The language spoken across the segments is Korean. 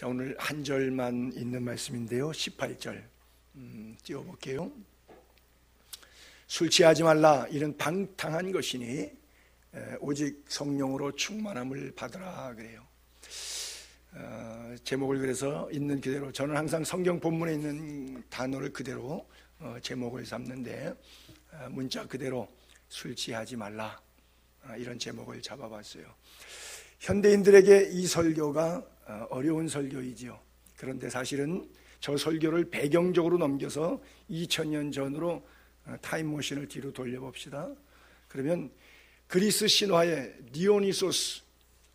자, 오늘 한 절만 있는 말씀인데요, 18절 띄워볼게요. 술 취하지 말라, 이는 방탕한 것이니 오직 성령으로 충만함을 받으라 그래요. 제목을 그래서 있는 그대로, 저는 항상 성경 본문에 있는 단어를 그대로 제목을 삼는데, 문자 그대로 술 취하지 말라, 이런 제목을 잡아봤어요. 현대인들에게 이 설교가 어려운 설교이지요. 그런데 사실은 저 설교를 배경적으로 넘겨서 2000년 전으로 타임머신을 뒤로 돌려봅시다. 그러면 그리스 신화의 디오니소스,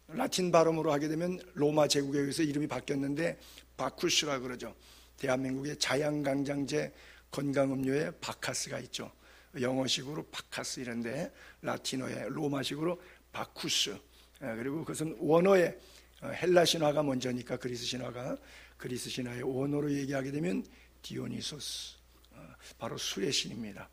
라틴 발음으로 하게 되면 로마 제국에 의해서 이름이 바뀌었는데 바쿠스라 그러죠. 대한민국의 자양강장제 건강음료에 바카스가 있죠. 영어식으로 바카스 이런데 라틴어의 로마식으로 바쿠스. 그리고 그것은 원어의 헬라 신화가 먼저니까 그리스 신화의 원어로 얘기하게 되면 디오니소스, 바로 술의 신입니다.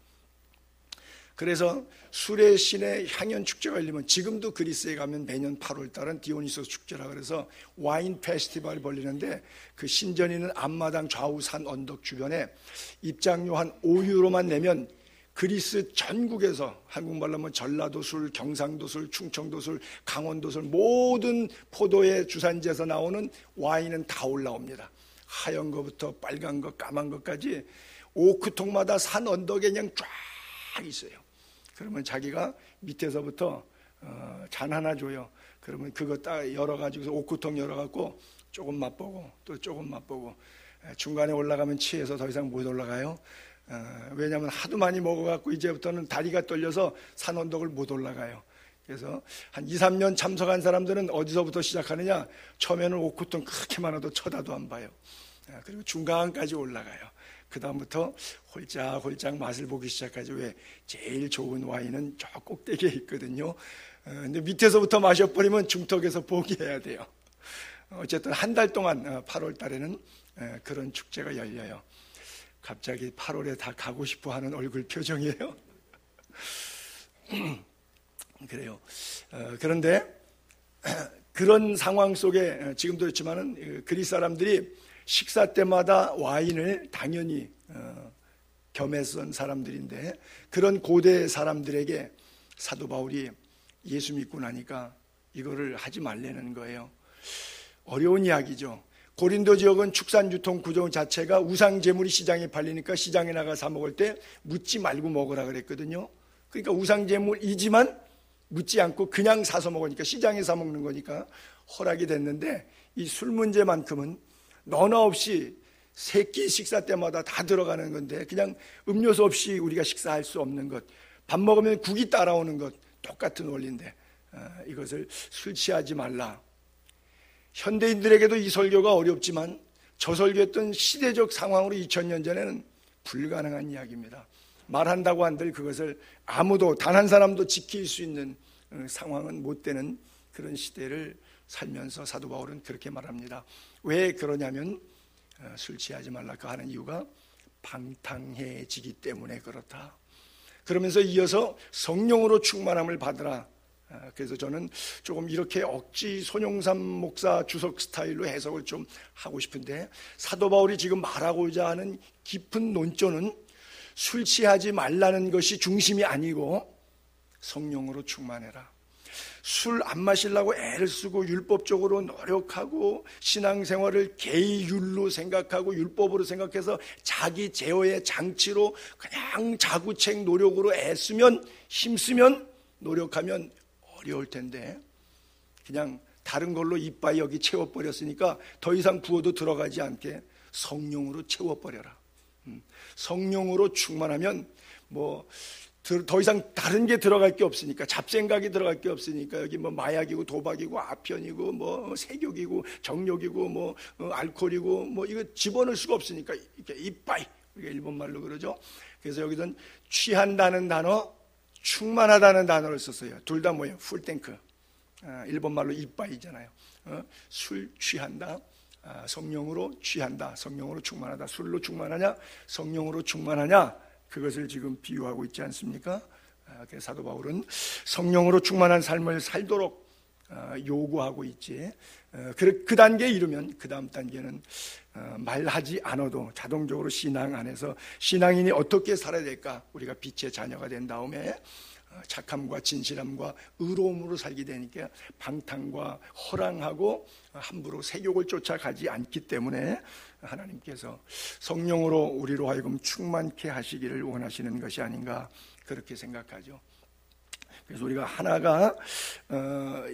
그래서 술의 신의 향연 축제가 열리면, 지금도 그리스에 가면 매년 8월 달은 디오니소스 축제라 그래서 와인 페스티벌을 벌리는데, 그 신전이 있는 앞마당 좌우 산 언덕 주변에 입장료 한 5유로만 내면 그리스 전국에서, 한국말로 하면 전라도 술, 경상도 술, 충청도 술, 강원도 술, 모든 포도의 주산지에서 나오는 와인은 다 올라옵니다. 하얀 거부터 빨간 거, 까만 것까지 오크통마다 산 언덕에 그냥 쫙 있어요. 그러면 자기가 밑에서부터 잔 하나 줘요. 그러면 그거 딱 열어가지고서 오크통 열어갖고 조금 맛보고 또 조금 맛보고, 중간에 올라가면 취해서 더 이상 못 올라가요. 왜냐하면 하도 많이 먹어갖고 이제부터는 다리가 떨려서 산 언덕을 못 올라가요. 그래서 한 2, 3년 참석한 사람들은 어디서부터 시작하느냐, 처음에는 오크통 그렇게 많아도 쳐다도 안 봐요. 그리고 중간까지 올라가요. 그 다음부터 홀짝홀짝 맛을 보기 시작하죠. 왜? 제일 좋은 와인은 저 꼭대기에 있거든요. 근데 밑에서부터 마셔버리면 중턱에서 포기해야 돼요. 어쨌든 한 달 동안 8월 달에는 그런 축제가 열려요. 갑자기 8월에 다 가고 싶어 하는 얼굴 표정이에요. 그래요. 그런데 그런 상황 속에 지금도 그렇지만은 그리스 사람들이 식사 때마다 와인을 당연히 겸했던 사람들인데, 그런 고대 사람들에게 사도 바울이 예수 믿고 나니까 이거를 하지 말라는 거예요. 어려운 이야기죠. 고린도 지역은 축산유통 구조 자체가 우상 제물이 시장에 팔리니까 시장에 나가 사 먹을 때 묻지 말고 먹으라 그랬거든요. 그러니까 우상 제물이지만 묻지 않고 그냥 사서 먹으니까, 시장에 사 먹는 거니까 허락이 됐는데, 이 술 문제만큼은 너나 없이 세끼 식사 때마다 다 들어가는 건데, 그냥 음료수 없이 우리가 식사할 수 없는 것, 밥 먹으면 국이 따라오는 것, 똑같은 원리인데 이것을 술 취하지 말라. 현대인들에게도 이 설교가 어렵지만 저 설교했던 시대적 상황으로 2000년 전에는 불가능한 이야기입니다. 말한다고 한들 그것을 아무도, 단 한 사람도 지킬 수 있는 상황은 못 되는 그런 시대를 살면서 사도 바울은 그렇게 말합니다. 왜 그러냐면 술 취하지 말라고 하는 이유가 방탕해지기 때문에 그렇다. 그러면서 이어서 성령으로 충만함을 받으라. 그래서 저는 조금 이렇게 억지 손용삼 목사 주석 스타일로 해석을 좀 하고 싶은데, 사도 바울이 지금 말하고자 하는 깊은 논조는 술 취하지 말라는 것이 중심이 아니고 성령으로 충만해라. 술 안 마시려고 애를 쓰고 율법적으로 노력하고 신앙생활을 계율로 생각하고 율법으로 생각해서 자기 제어의 장치로 그냥 자구책 노력으로 애쓰면, 힘쓰면, 노력하면 어려울 텐데, 그냥 다른 걸로 이빠이 여기 채워버렸으니까 더 이상 부어도 들어가지 않게 성령으로 채워버려라. 성령으로 충만하면 더 이상 다른 게 들어갈 게 없으니까, 잡생각이 들어갈 게 없으니까, 여기 마약이고 도박이고 아편이고 색욕이고 정욕이고 알코올이고 이거 집어넣을 수가 없으니까 이렇게 이빠이, 우리가 일본말로 그러죠. 그래서 여기서는 취한다는 단어, 충만하다는 단어를 썼어요. 둘 다 뭐예요? 풀탱크. 일본말로 이빠이잖아요. 술 취한다, 성령으로 취한다, 성령으로 충만하다. 술로 충만하냐, 성령으로 충만하냐, 그것을 지금 비유하고 있지 않습니까? 그래서 사도 바울은 성령으로 충만한 삶을 살도록 요구하고 있지. 그 단계에 이르면 그 다음 단계는 말하지 않아도 자동적으로 신앙 안에서 신앙인이 어떻게 살아야 될까? 우리가 빛의 자녀가 된 다음에 착함과 진실함과 의로움으로 살게 되니까 방탕과 허랑하고 함부로 세욕을 쫓아가지 않기 때문에 하나님께서 성령으로 우리로 하여금 충만케 하시기를 원하시는 것이 아닌가 그렇게 생각하죠. 그래서 우리가 하나가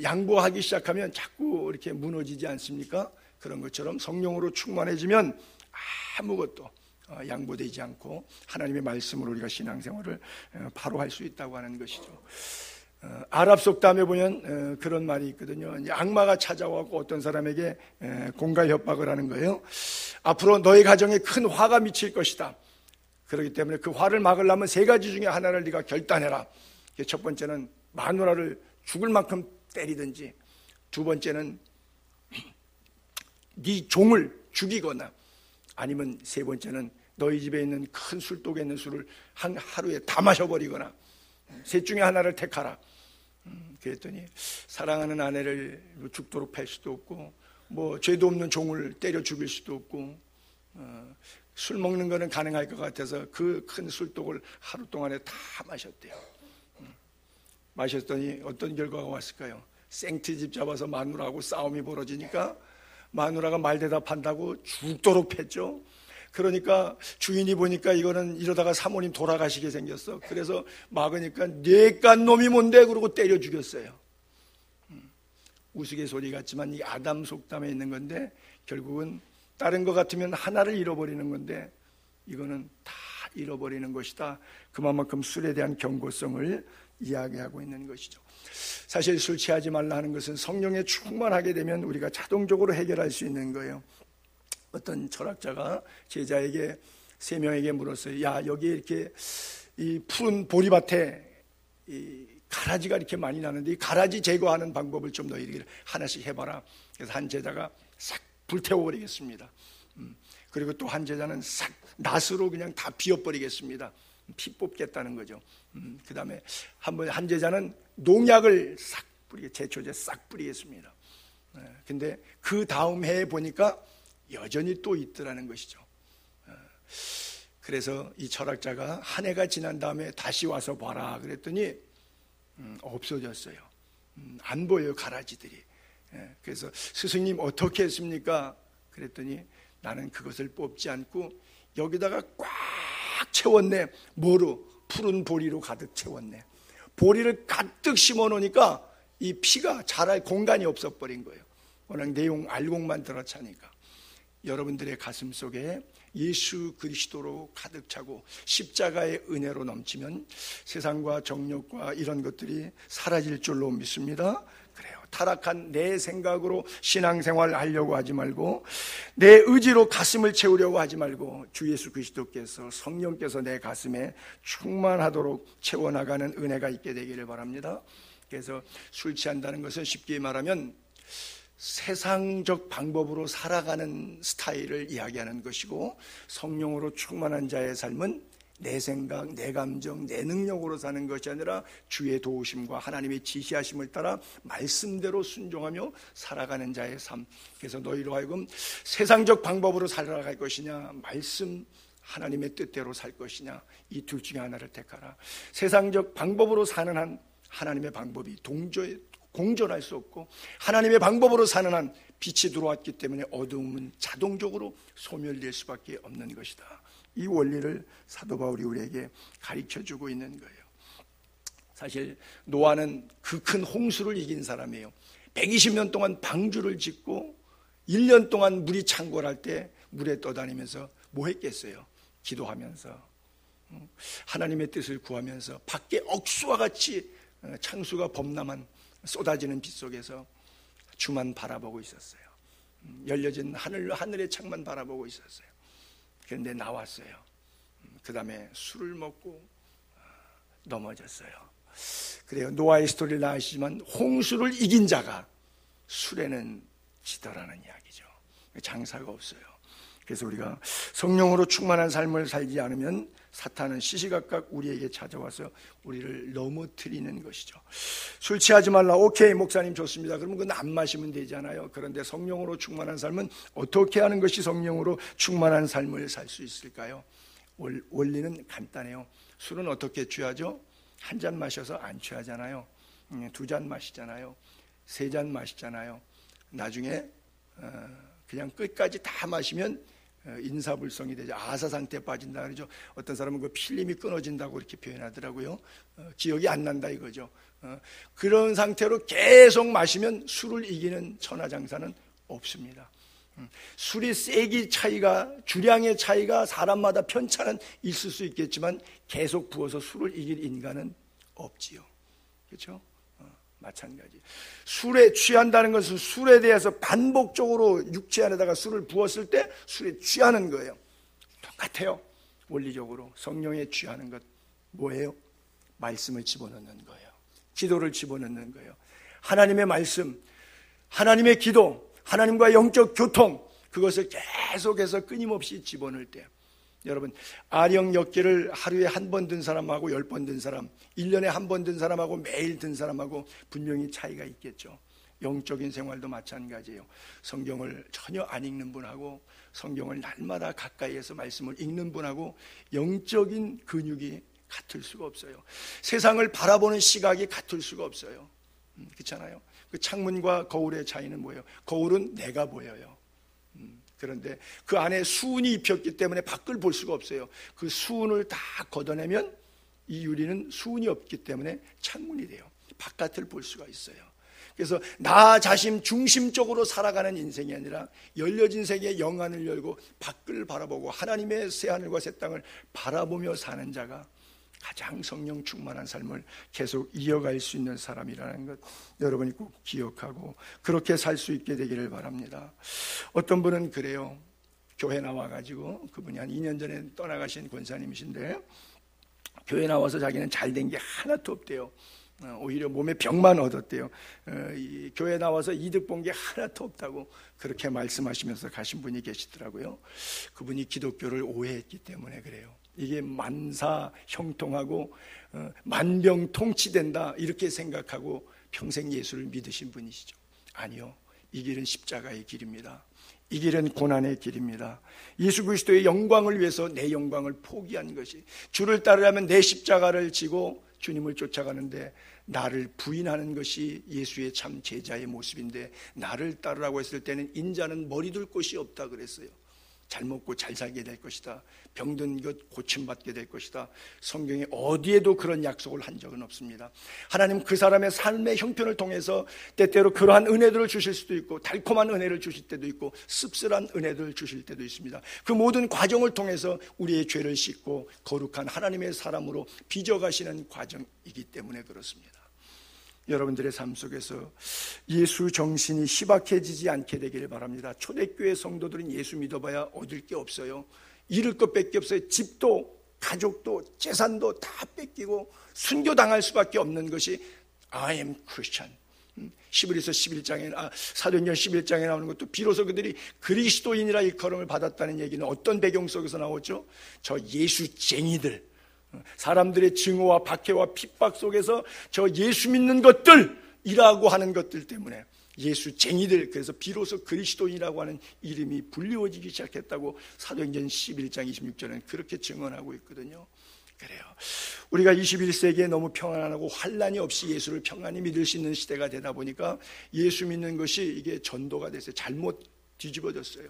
양보하기 시작하면 자꾸 이렇게 무너지지 않습니까? 그런 것처럼 성령으로 충만해지면 아무것도 양보되지 않고 하나님의 말씀으로 우리가 신앙생활을 바로 할 수 있다고 하는 것이죠. 아랍 속담에 보면 그런 말이 있거든요. 악마가 찾아와서 어떤 사람에게 공갈 협박을 하는 거예요. 앞으로 너희 가정에 큰 화가 미칠 것이다. 그렇기 때문에 그 화를 막으려면 세 가지 중에 하나를 네가 결단해라. 첫 번째는 마누라를 죽을 만큼 때리든지, 두 번째는 네 종을 죽이거나, 아니면 세 번째는 너희 집에 있는 큰 술독에 있는 술을 하루에 다 마셔버리거나, 셋 중에 하나를 택하라. 그랬더니 사랑하는 아내를 죽도록 팰 수도 없고, 뭐 죄도 없는 종을 때려 죽일 수도 없고, 술 먹는 거는 가능할 것 같아서 그 큰 술독을 하루 동안에 다 마셨대요. 마셨더니 어떤 결과가 왔을까요? 생트집 잡아서 마누라하고 싸움이 벌어지니까 마누라가 말대답한다고 죽도록 팼죠. 그러니까 주인이 보니까 이거는 이러다가 사모님 돌아가시게 생겼어. 그래서 막으니까 뇌깐 놈이 뭔데 그러고 때려 죽였어요. 우스갯소리 같지만 이 아담 속담에 있는 건데, 결국은 다른 것 같으면 하나를 잃어버리는 건데 이거는 다 잃어버리는 것이다. 그만큼 술에 대한 경고성을 이야기하고 있는 것이죠. 사실 술 취하지 말라 하는 것은 성령에 충만하게 되면 우리가 자동적으로 해결할 수 있는 거예요. 어떤 철학자가 제자에게, 세 명에게 물었어요. 야, 여기에 이렇게 이 푸른 보리밭에 이 가라지가 이렇게 많이 나는데 이 가라지 제거하는 방법을 좀 너희들 하나씩 해봐라. 그래서 한 제자가 싹 불태워버리겠습니다. 그리고 또 한 제자는 싹 낫으로 그냥 다 비워버리겠습니다. 피 뽑겠다는 거죠. 그 다음에 한 제자는 농약을 싹 뿌리게, 제초제 싹 뿌리겠습니다. 근데 그 다음 해에 보니까 여전히 또 있더라는 것이죠. 그래서 이 철학자가 한 해가 지난 다음에 다시 와서 봐라 그랬더니 없어졌어요. 안 보여요, 가라지들이. 그래서 스승님 어떻게 했습니까? 그랬더니 나는 그것을 뽑지 않고 여기다가 꽉 채웠네. 뭐로? 푸른 보리로 가득 채웠네. 보리를 가득 심어 놓으니까 이 피가 자랄 공간이 없어버린 거예요. 워낙 알곡만 들어차니까. 여러분들의 가슴 속에 예수 그리스도로 가득 차고 십자가의 은혜로 넘치면 세상과 정욕과 이런 것들이 사라질 줄로 믿습니다. 그래요. 타락한 내 생각으로 신앙생활을 하려고 하지 말고, 내 의지로 가슴을 채우려고 하지 말고, 주 예수 그리스도께서, 성령께서 내 가슴에 충만하도록 채워나가는 은혜가 있게 되기를 바랍니다. 그래서 술 취한다는 것은 쉽게 말하면 세상적 방법으로 살아가는 스타일을 이야기하는 것이고, 성령으로 충만한 자의 삶은 내 생각, 내 감정, 내 능력으로 사는 것이 아니라 주의 도우심과 하나님의 지시하심을 따라 말씀대로 순종하며 살아가는 자의 삶. 그래서 너희로 하여금 세상적 방법으로 살아갈 것이냐, 말씀 하나님의 뜻대로 살 것이냐, 이 둘 중에 하나를 택하라. 세상적 방법으로 사는 한 하나님의 방법이 공존할 수 없고, 하나님의 방법으로 사는 한 빛이 들어왔기 때문에 어두움은 자동적으로 소멸될 수밖에 없는 것이다. 이 원리를 사도 바울이 우리에게 가르쳐주고 있는 거예요. 사실 노아는 그 큰 홍수를 이긴 사람이에요. 120년 동안 방주를 짓고 1년 동안 물이 창궐할 때 물에 떠다니면서 뭐 했겠어요? 기도하면서, 하나님의 뜻을 구하면서, 밖에 억수와 같이 창수가 범람한 쏟아지는 빛 속에서 주만 바라보고 있었어요. 열려진 하늘의 창만 바라보고 있었어요. 그런데 나왔어요. 그 다음에 술을 먹고 넘어졌어요. 그래요. 노아의 스토리를 다 아시지만 홍수를 이긴 자가 술에는 지더라는 이야기죠. 장사가 없어요. 그래서 우리가 성령으로 충만한 삶을 살지 않으면 사탄은 시시각각 우리에게 찾아와서 우리를 넘어뜨리는 것이죠. 술 취하지 말라. 오케이, 목사님 좋습니다. 그러면 그건 안 마시면 되잖아요. 그런데 성령으로 충만한 삶은 어떻게 하는 것이 성령으로 충만한 삶을 살 수 있을까요? 원리는 간단해요. 술은 어떻게 취하죠? 한 잔 마셔서 안 취하잖아요. 2잔 마시잖아요. 3잔 마시잖아요. 나중에 그냥 끝까지 다 마시면 인사불성이 되죠. 아사 상태에 빠진다 그러죠. 어떤 사람은 그 필름이 끊어진다고 이렇게 표현하더라고요. 기억이 안 난다 이거죠. 그런 상태로 계속 마시면 술을 이기는 천하장사는 없습니다. 술이 세기 차이가, 주량의 차이가 사람마다 편차는 있을 수 있겠지만 계속 부어서 술을 이길 인간은 없지요. 그렇죠? 마찬가지. 술에 취한다는 것은 술에 대해서 반복적으로 육체 안에다가 술을 부었을 때 술에 취하는 거예요. 똑같아요. 원리적으로 성령에 취하는 것 뭐예요? 말씀을 집어넣는 거예요. 기도를 집어넣는 거예요. 하나님의 말씀, 하나님의 기도, 하나님과 영적 교통, 그것을 계속해서 끊임없이 집어넣을 때 여러분, 아령 엿기를 하루에 한 번 든 사람하고 10번 든 사람, 1년에 한 번 든 사람하고 매일 든 사람하고 분명히 차이가 있겠죠. 영적인 생활도 마찬가지예요. 성경을 전혀 안 읽는 분하고 성경을 날마다 가까이에서 말씀을 읽는 분하고 영적인 근육이 같을 수가 없어요. 세상을 바라보는 시각이 같을 수가 없어요. 그렇잖아요. 그 창문과 거울의 차이는 뭐예요? 거울은 내가 보여요. 그런데 그 안에 수은이 입혔기 때문에 밖을 볼 수가 없어요. 그 수은을 다 걷어내면 이 유리는 수은이 없기 때문에 창문이 돼요. 바깥을 볼 수가 있어요. 그래서 나 자신 중심적으로 살아가는 인생이 아니라 열려진 세계의 영안을 열고 밖을 바라보고 하나님의 새하늘과 새 땅을 바라보며 사는 자가 가장 성령 충만한 삶을 계속 이어갈 수 있는 사람이라는 것 여러분이 꼭 기억하고 그렇게 살 수 있게 되기를 바랍니다. 어떤 분은 그래요. 교회 나와가지고 그분이 한 2년 전에 떠나가신 권사님이신데 교회 나와서 자기는 잘된 게 하나도 없대요. 오히려 몸에 병만 얻었대요. 이 교회 나와서 이득 본 게 하나도 없다고 그렇게 말씀하시면서 가신 분이 계시더라고요. 그분이 기독교를 오해했기 때문에 그래요. 이게 만사 형통하고 만병통치된다 이렇게 생각하고 평생 예수를 믿으신 분이시죠. 아니요, 이 길은 십자가의 길입니다. 이 길은 고난의 길입니다. 예수 그리스도의 영광을 위해서 내 영광을 포기한 것이, 주를 따르려면 내 십자가를 지고 주님을 쫓아가는데 나를 부인하는 것이 예수의 참 제자의 모습인데, 나를 따르라고 했을 때는 인자는 머리 둘 곳이 없다 그랬어요. 잘 먹고 잘 살게 될 것이다. 병든 것 고침받게 될 것이다. 성경에 어디에도 그런 약속을 한 적은 없습니다. 하나님 그 사람의 삶의 형편을 통해서 때때로 그러한 은혜들을 주실 수도 있고 달콤한 은혜를 주실 때도 있고 씁쓸한 은혜들을 주실 때도 있습니다. 그 모든 과정을 통해서 우리의 죄를 씻고 거룩한 하나님의 사람으로 빚어가시는 과정이기 때문에 그렇습니다. 여러분들의 삶 속에서 예수 정신이 희박해지지 않게 되기를 바랍니다. 초대교회 성도들은 예수 믿어봐야 얻을 게 없어요. 잃을 것밖에 없어요. 집도 가족도 재산도 다 뺏기고 순교당할 수밖에 없는 것이 I am Christian. 히브리서 11장에 사도행전 11장에 나오는 것도 비로소 그들이 그리스도인이라 일컬음을 받았다는 얘기는 어떤 배경 속에서 나오죠? 저 예수쟁이들, 사람들의 증오와 박해와 핍박 속에서 저 예수 믿는 것들이라고 하는 것들 때문에 예수쟁이들, 그래서 비로소 그리스도인이라고 하는 이름이 불리워지기 시작했다고 사도행전 11장 26절에는 그렇게 증언하고 있거든요. 그래요. 우리가 21세기에 너무 평안하고 환난이 없이 예수를 평안히 믿을 수 있는 시대가 되다 보니까 예수 믿는 것이 이게 전도가 됐어요. 잘못 뒤집어졌어요.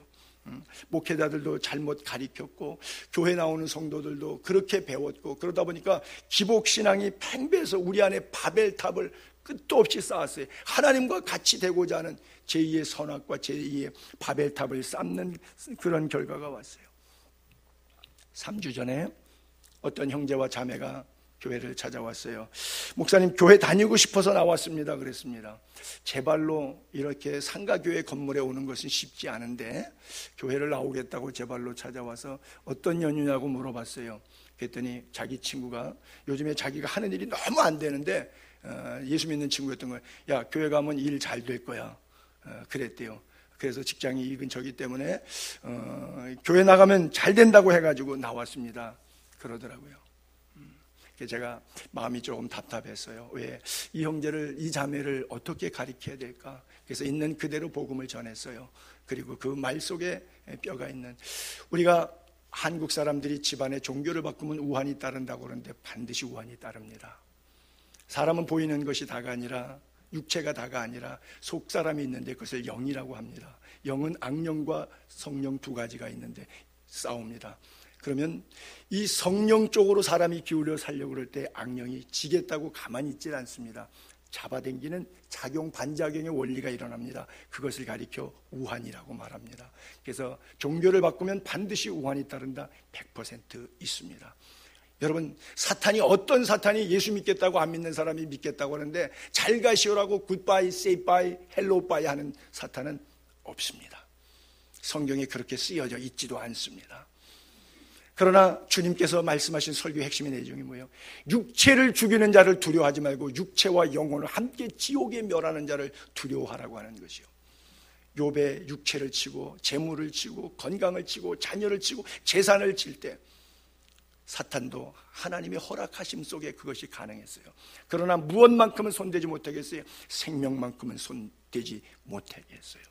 목회자들도 잘못 가르쳤고 교회 나오는 성도들도 그렇게 배웠고, 그러다 보니까 기복신앙이 팽배해서 우리 안에 바벨탑을 끝도 없이 쌓았어요. 하나님과 같이 되고자 하는 제2의 선악과 제2의 바벨탑을 쌓는 그런 결과가 왔어요. 3주 전에 어떤 형제와 자매가 교회를 찾아왔어요. 목사님, 교회 다니고 싶어서 나왔습니다 그랬습니다. 제 발로 이렇게 상가교회 건물에 오는 것은 쉽지 않은데 교회를 나오겠다고 제 발로 찾아와서 어떤 연유냐고 물어봤어요. 그랬더니 자기 친구가 요즘에 자기가 하는 일이 너무 안 되는데 예수 믿는 친구였던 거예요. 야, 교회 가면 일 잘 될 거야. 그랬대요. 그래서 직장이 이 근처이기 때문에 교회 나가면 잘 된다고 해가지고 나왔습니다. 그러더라고요. 그래서 제가 마음이 조금 답답했어요. 왜 이 형제를, 이 자매를 어떻게 가르쳐야 될까? 그래서 있는 그대로 복음을 전했어요. 그리고 그 말 속에 뼈가 있는, 우리가 한국 사람들이 집안에 종교를 바꾸면 우환이 따른다고 그러는데 반드시 우환이 따릅니다. 사람은 보이는 것이 다가 아니라, 육체가 다가 아니라 속 사람이 있는데 그것을 영이라고 합니다. 영은 악령과 성령 두 가지가 있는데 싸웁니다. 그러면 이 성령 쪽으로 사람이 기울여 살려고 그럴 때 악령이 지겠다고 가만히 있질 않습니다. 잡아당기는 작용 반작용의 원리가 일어납니다. 그것을 가리켜 우환이라고 말합니다. 그래서 종교를 바꾸면 반드시 우환이 따른다, 100% 있습니다. 여러분, 사탄이, 어떤 사탄이 예수 믿겠다고 안 믿는 사람이 믿겠다고 하는데 잘 가시오라고 굿바이, say bye, hello bye 하는 사탄은 없습니다. 성경에 그렇게 쓰여져 있지도 않습니다. 그러나 주님께서 말씀하신 설교의 핵심의 내용이 뭐예요? 육체를 죽이는 자를 두려워하지 말고 육체와 영혼을 함께 지옥에 멸하는 자를 두려워하라고 하는 것이요. 욥의 육체를 치고 재물을 치고 건강을 치고 자녀를 치고 재산을 칠 때 사탄도 하나님의 허락하심 속에 그것이 가능했어요. 그러나 무엇만큼은 손대지 못하겠어요? 생명만큼은 손대지 못하게 했어요.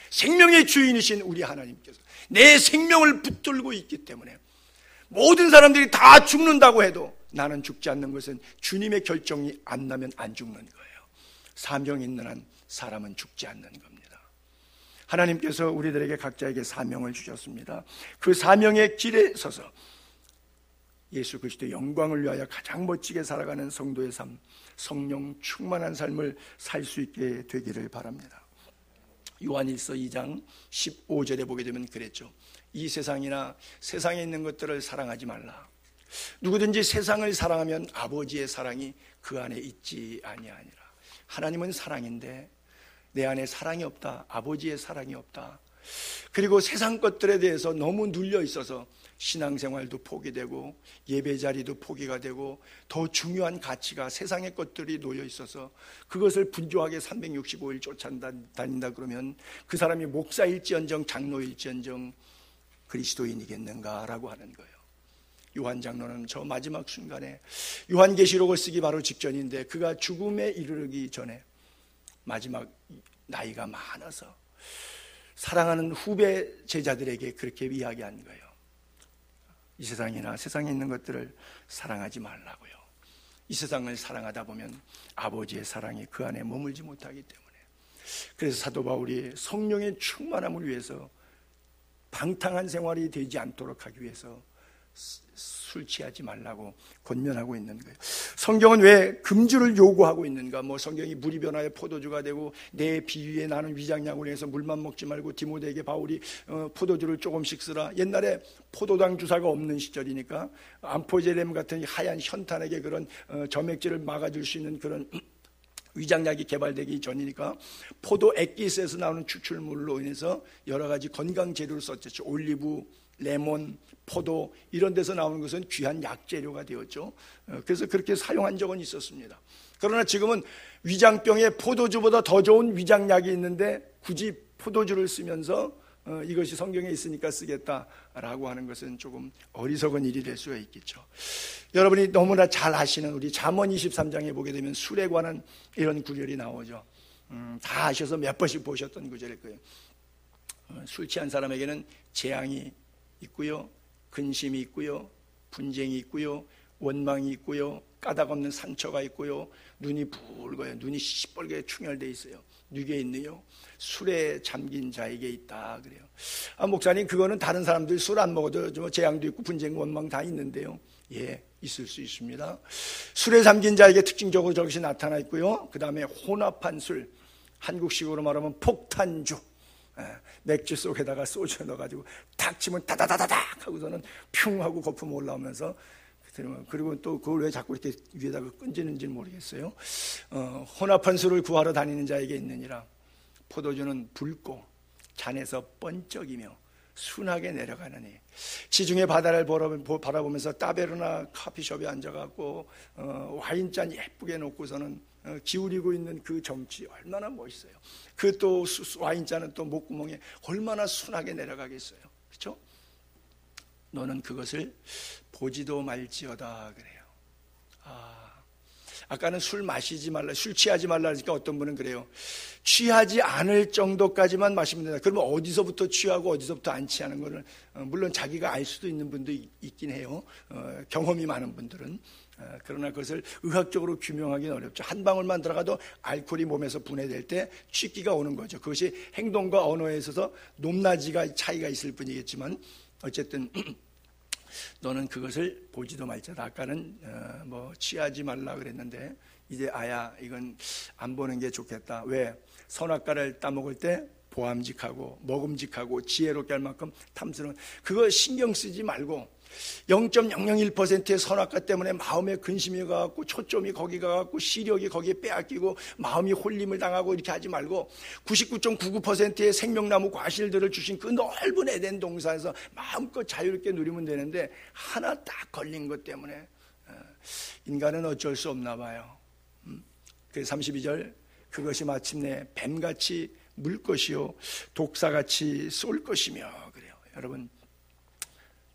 생명의 주인이신 우리 하나님께서 내 생명을 붙들고 있기 때문에 모든 사람들이 다 죽는다고 해도 나는 죽지 않는 것은 주님의 결정이 안 나면 안 죽는 거예요. 사명이 있는 한 사람은 죽지 않는 겁니다. 하나님께서 우리들에게 각자에게 사명을 주셨습니다. 그 사명의 길에 서서 예수 그리스도의 영광을 위하여 가장 멋지게 살아가는 성도의 삶, 성령 충만한 삶을 살 수 있게 되기를 바랍니다. 요한일서 2장 15절에 보게 되면 그랬죠. 이 세상이나 세상에 있는 것들을 사랑하지 말라. 누구든지 세상을 사랑하면 아버지의 사랑이 그 안에 있지 아니하니라. 하나님은 사랑인데 내 안에 사랑이 없다, 아버지의 사랑이 없다. 그리고 세상 것들에 대해서 너무 눌려 있어서 신앙생활도 포기되고 예배 자리도 포기가 되고 더 중요한 가치가 세상의 것들이 놓여 있어서 그것을 분주하게 365일 쫓아다닌다 그러면 그 사람이 목사일지언정 장로일지언정 그리스도인이겠는가라고 하는 거예요. 요한 장로는 저 마지막 순간에 요한계시록을 쓰기 바로 직전인데 그가 죽음에 이르기 전에 마지막 나이가 많아서 사랑하는 후배 제자들에게 그렇게 이야기한 거예요. 이 세상이나 세상에 있는 것들을 사랑하지 말라고요. 이 세상을 사랑하다 보면 아버지의 사랑이 그 안에 머물지 못하기 때문에. 그래서 사도 바울이 성령의 충만함을 위해서 방탕한 생활이 되지 않도록 하기 위해서 술 취하지 말라고 권면하고 있는 거예요. 성경은 왜 금주를 요구하고 있는가? 성경이 물이 변하여 포도주가 되고 내 비위에 나는 위장약을 해서 물만 먹지 말고 디모데에게 바울이 포도주를 조금씩 쓰라. 옛날에 포도당 주사가 없는 시절이니까 암포제렘 같은 하얀 현탄에게 그런 점액질을 막아줄 수 있는 그런 위장약이 개발되기 전이니까 포도 액기스에서 나오는 추출물로 인해서 여러 가지 건강 재료를 썼죠. 올리브, 레몬, 포도 이런 데서 나오는 것은 귀한 약재료가 되었죠. 그래서 그렇게 사용한 적은 있었습니다. 그러나 지금은 위장병에 포도주보다 더 좋은 위장약이 있는데 굳이 포도주를 쓰면서 이것이 성경에 있으니까 쓰겠다라고 하는 것은 조금 어리석은 일이 될 수가 있겠죠. 여러분이 너무나 잘 아시는 우리 잠언 23장에 보게 되면 술에 관한 이런 구절이 나오죠. 다 아셔서 몇 번씩 보셨던 구절일 거예요. 술 취한 사람에게는 재앙이 있고요, 근심이 있고요, 분쟁이 있고요, 원망이 있고요, 까닭 없는 상처가 있고요, 눈이 붉어요. 눈이 시뻘게 충혈되어 있어요. 누구에 있느요? 술에 잠긴 자에게 있다 그래요. 목사님 그거는 다른 사람들 술 안 먹어도 재앙도 있고 분쟁 원망 다 있는데요. 예, 있을 수 있습니다. 술에 잠긴 자에게 특징적으로 저것이 나타나 있고요. 그 다음에 혼합한 술, 한국식으로 말하면 폭탄주, 맥주 속에다가 소주 넣어가지고 탁 치면 다다다다닥 하고서는 퓨 하고 거품 올라오면서, 그리고 또 그걸 왜 자꾸 이렇게 위에다가 끈지는지 모르겠어요. 혼합한 술을 구하러 다니는 자에게 있느니라. 포도주는 붉고 잔에서 번쩍이며 순하게 내려가느니 지중해 바다를 바라보면서 따베르나 커피숍에 앉아갖고 와인잔 예쁘게 놓고서는 기울이고 있는 그 정치 얼마나 멋있어요. 그 또 와인잔은 또 목구멍에 얼마나 순하게 내려가겠어요. 그렇죠? 너는 그것을 보지도 말지어다 그래요. 아까는 술 마시지 말라, 술 취하지 말라 하니까 어떤 분은 그래요. 취하지 않을 정도까지만 마시면 된다. 그러면 어디서부터 취하고 어디서부터 안 취하는 거는 물론 자기가 알 수도 있는 분도 있긴 해요. 경험이 많은 분들은. 그러나 그것을 의학적으로 규명하기는 어렵죠. 한 방울만 들어가도 알코올이 몸에서 분해될 때 취기가 오는 거죠. 그것이 행동과 언어에 있어서 높낮이가 차이가 있을 뿐이겠지만 어쨌든 너는 그것을 보지도 말자다. 아까는 뭐 취하지 말라 그랬는데 이제 이건 안 보는 게 좋겠다. 왜? 선악과를 따먹을 때 보암직하고 먹음직하고 지혜롭게 할 만큼 탐스러운 그거 신경 쓰지 말고 0.001%의 선악과 때문에 마음에 근심이 가갖고 초점이 거기 가갖고 시력이 거기에 빼앗기고 마음이 홀림을 당하고 이렇게 하지 말고 99.99%의 생명나무 과실들을 주신 그 넓은 에덴 동산에서 마음껏 자유롭게 누리면 되는데 하나 딱 걸린 것 때문에 인간은 어쩔 수 없나 봐요. 그래서 32절 그것이 마침내 뱀같이 물 것이요 독사같이 쏠 것이며 그래요. 여러분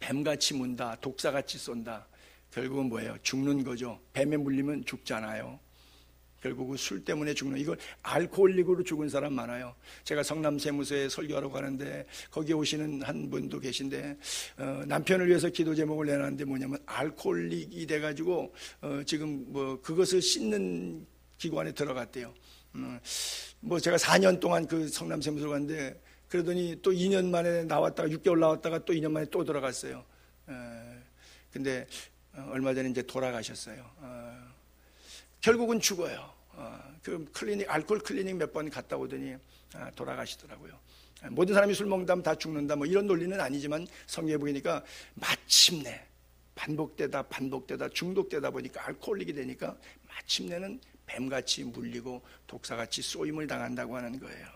뱀같이 문다, 독사같이 쏜다. 결국은 뭐예요? 죽는 거죠. 뱀에 물리면 죽잖아요. 결국은 술 때문에 죽는, 이걸 알코올릭으로 죽은 사람 많아요. 제가 성남세무서에 설교하러 가는데 거기 오시는 한 분도 계신데 남편을 위해서 기도 제목을 내놨는데 뭐냐면 알코올릭이 돼가지고 지금 뭐 그것을 씻는 기관에 들어갔대요. 뭐 제가 4년 동안 그 성남세무서를 갔는데 그러더니 또 2년 만에 나왔다가 6개월 나왔다가 또 2년 만에 또 들어갔어요. 근데 얼마 전에 이제 돌아가셨어요. 결국은 죽어요. 그 클리닉, 알코올 클리닉 몇 번 갔다 오더니 돌아가시더라고요. 모든 사람이 술 먹는다면 다 죽는다 뭐 이런 논리는 아니지만 성경에 보니까 마침내 반복되다 중독되다 보니까 알코올릭이 되니까 마침내는 뱀같이 물리고 독사같이 쏘임을 당한다고 하는 거예요.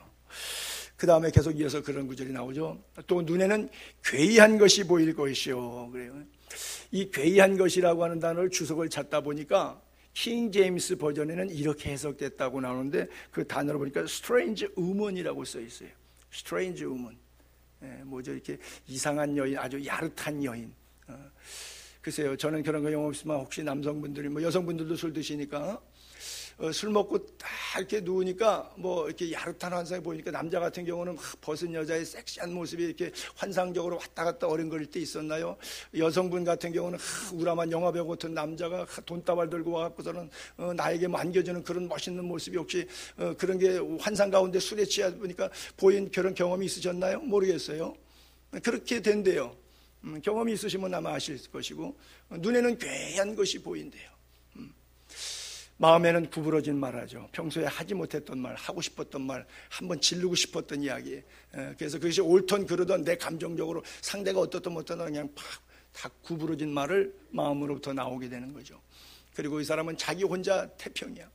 그 다음에 계속 이어서 그런 구절이 나오죠. 또 눈에는 괴이한 것이 보일 것이요. 그래요. 이 괴이한 것이라고 하는 단어를 주석을 찾다 보니까 킹 제임스 버전에는 이렇게 해석됐다고 나오는데 그 단어를 보니까 strange woman이라고 써 있어요. strange woman. 뭐죠? 이렇게 이상한 여인, 아주 야릇한 여인. 글쎄요, 저는 그런 거 영업 없지만 혹시 남성분들이 뭐 여성분들도 술 드시니까 술 먹고 딱 이렇게 누우니까 뭐 이렇게 야릇한 환상이 보이니까 남자 같은 경우는 벗은 여자의 섹시한 모습이 이렇게 환상적으로 왔다 갔다 어른거릴 때 있었나요? 여성분 같은 경우는 우람한 영화배우 같은 남자가 돈다발 들고 와갖고서는 나에게 안겨주는 그런 멋있는 모습이 혹시 그런 게 환상 가운데 술에 취하 보니까 보인 그런 경험이 있으셨나요? 모르겠어요. 그렇게 된대요. 경험이 있으시면 아마 아실 것이고 눈에는 괴한 것이 보인대요. 마음에는 구부러진 말하죠. 평소에 하지 못했던 말, 하고 싶었던 말, 한번 지르고 싶었던 이야기. 그래서 그것이 옳던 그러던 내 감정적으로 상대가 어떻든 못하든 그냥 다 구부러진 말을 마음으로부터 나오게 되는 거죠. 그리고 이 사람은 자기 혼자 태평이야.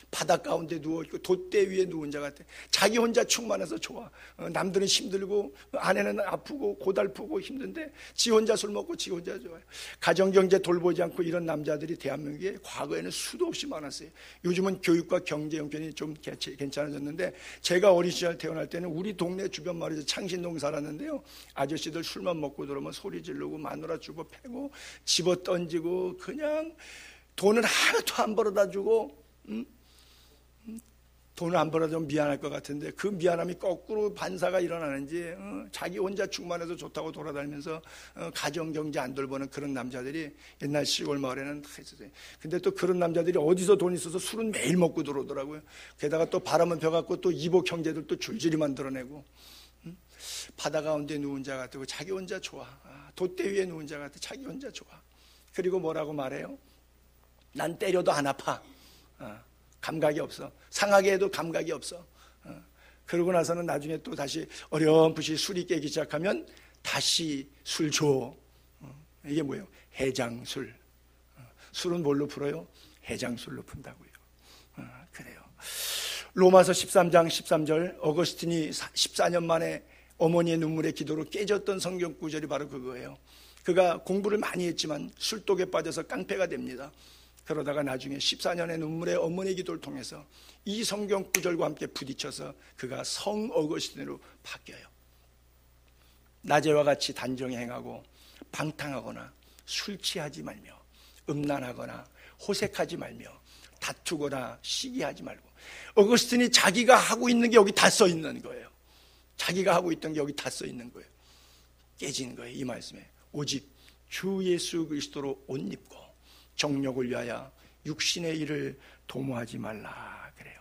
바닷 가운데 누워있고 돛대 위에 누운 자 같아. 자기 혼자 충만해서 좋아. 남들은 힘들고 아내는 아프고 고달프고 힘든데 지 혼자 술 먹고 지 혼자 좋아요. 가정경제 돌보지 않고 이런 남자들이 대한민국에 과거에는 수도 없이 많았어요. 요즘은 교육과 경제 형편이 좀 괜찮아졌는데 제가 어린 시절 태어날 때는 우리 동네 주변 마을에서 창신동 살았는데요. 아저씨들 술만 먹고 들어오면 소리 지르고 마누라 주고 패고 집어 던지고 그냥 돈은 하나도 안 벌어다 주고 돈을 안 벌어도 미안할 것 같은데 그 미안함이 거꾸로 반사가 일어나는지 자기 혼자 충만해서 좋다고 돌아다니면서 가정경제 안 돌보는 그런 남자들이 옛날 시골 마을에는 다 있었어요. 근데 또 그런 남자들이 어디서 돈 있어서 술은 매일 먹고 들어오더라고요. 게다가 또 바람은 펴갖고 또 이복 형제들도 줄줄이 만들어내고 바다 가운데 누운 자 같고 자기 혼자 좋아. 돛대 위에 누운 자 같아. 자기 혼자 좋아. 그리고 뭐라고 말해요? 난 때려도 안 아파. 감각이 없어. 상하게 해도 감각이 없어. 그러고 나서는 나중에 또 다시 어렴풋이 술이 깨기 시작하면 다시 술 줘. 이게 뭐예요? 해장술. 술은 뭘로 풀어요? 해장술로 푼다고요. 그래요. 로마서 13장 13절 어거스틴이 14년 만에 어머니의 눈물의 기도로 깨졌던 성경 구절이 바로 그거예요. 그가 공부를 많이 했지만 술독에 빠져서 깡패가 됩니다. 그러다가 나중에 14년의 눈물의 어머니 기도를 통해서 이 성경 구절과 함께 부딪혀서 그가 성 어거스틴으로 바뀌어요. 낮에와 같이 단정히 행하고 방탕하거나 술 취하지 말며 음란하거나 호색하지 말며 다투거나 시기하지 말고. 어거스틴이 자기가 하고 있는 게 여기 다 써 있는 거예요. 자기가 하고 있던 게 여기 다 써 있는 거예요. 깨진 거예요, 이 말씀에. 오직 주 예수 그리스도로 옷 입고 정욕을 위하여 육신의 일을 도모하지 말라 그래요.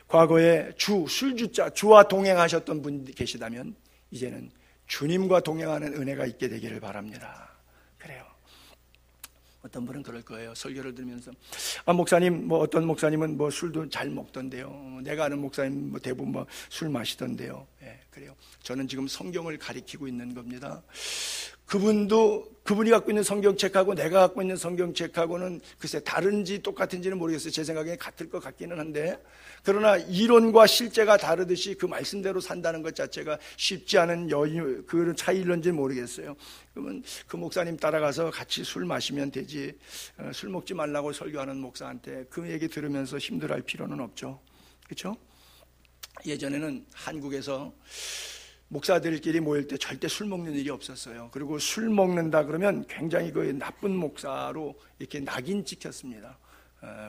과거에 술주자, 주와 동행하셨던 분 계시다면 이제는 주님과 동행하는 은혜가 있게 되기를 바랍니다. 그래요. 어떤 분은 그럴 거예요. 설교를 들으면서 목사님, 어떤 목사님은 술도 잘 먹던데요. 내가 아는 목사님 대부분 술 마시던데요. 그래요. 저는 지금 성경을 가리키고 있는 겁니다. 그분이 갖고 있는 성경책하고 내가 갖고 있는 성경책하고는 글쎄 다른지 똑같은지는 모르겠어요. 제 생각에 같을 것 같기는 한데, 그러나 이론과 실제가 다르듯이 그 말씀대로 산다는 것 자체가 쉽지 않은 그런 차이일런지는 모르겠어요. 그러면 그 목사님 따라가서 같이 술 마시면 되지, 술 먹지 말라고 설교하는 목사한테 그 얘기 들으면서 힘들어할 필요는 없죠. 그렇죠? 예전에는 한국에서 목사들끼리 모일 때 절대 술 먹는 일이 없었어요. 그리고 술 먹는다 그러면 굉장히 그 나쁜 목사로 이렇게 낙인 찍혔습니다.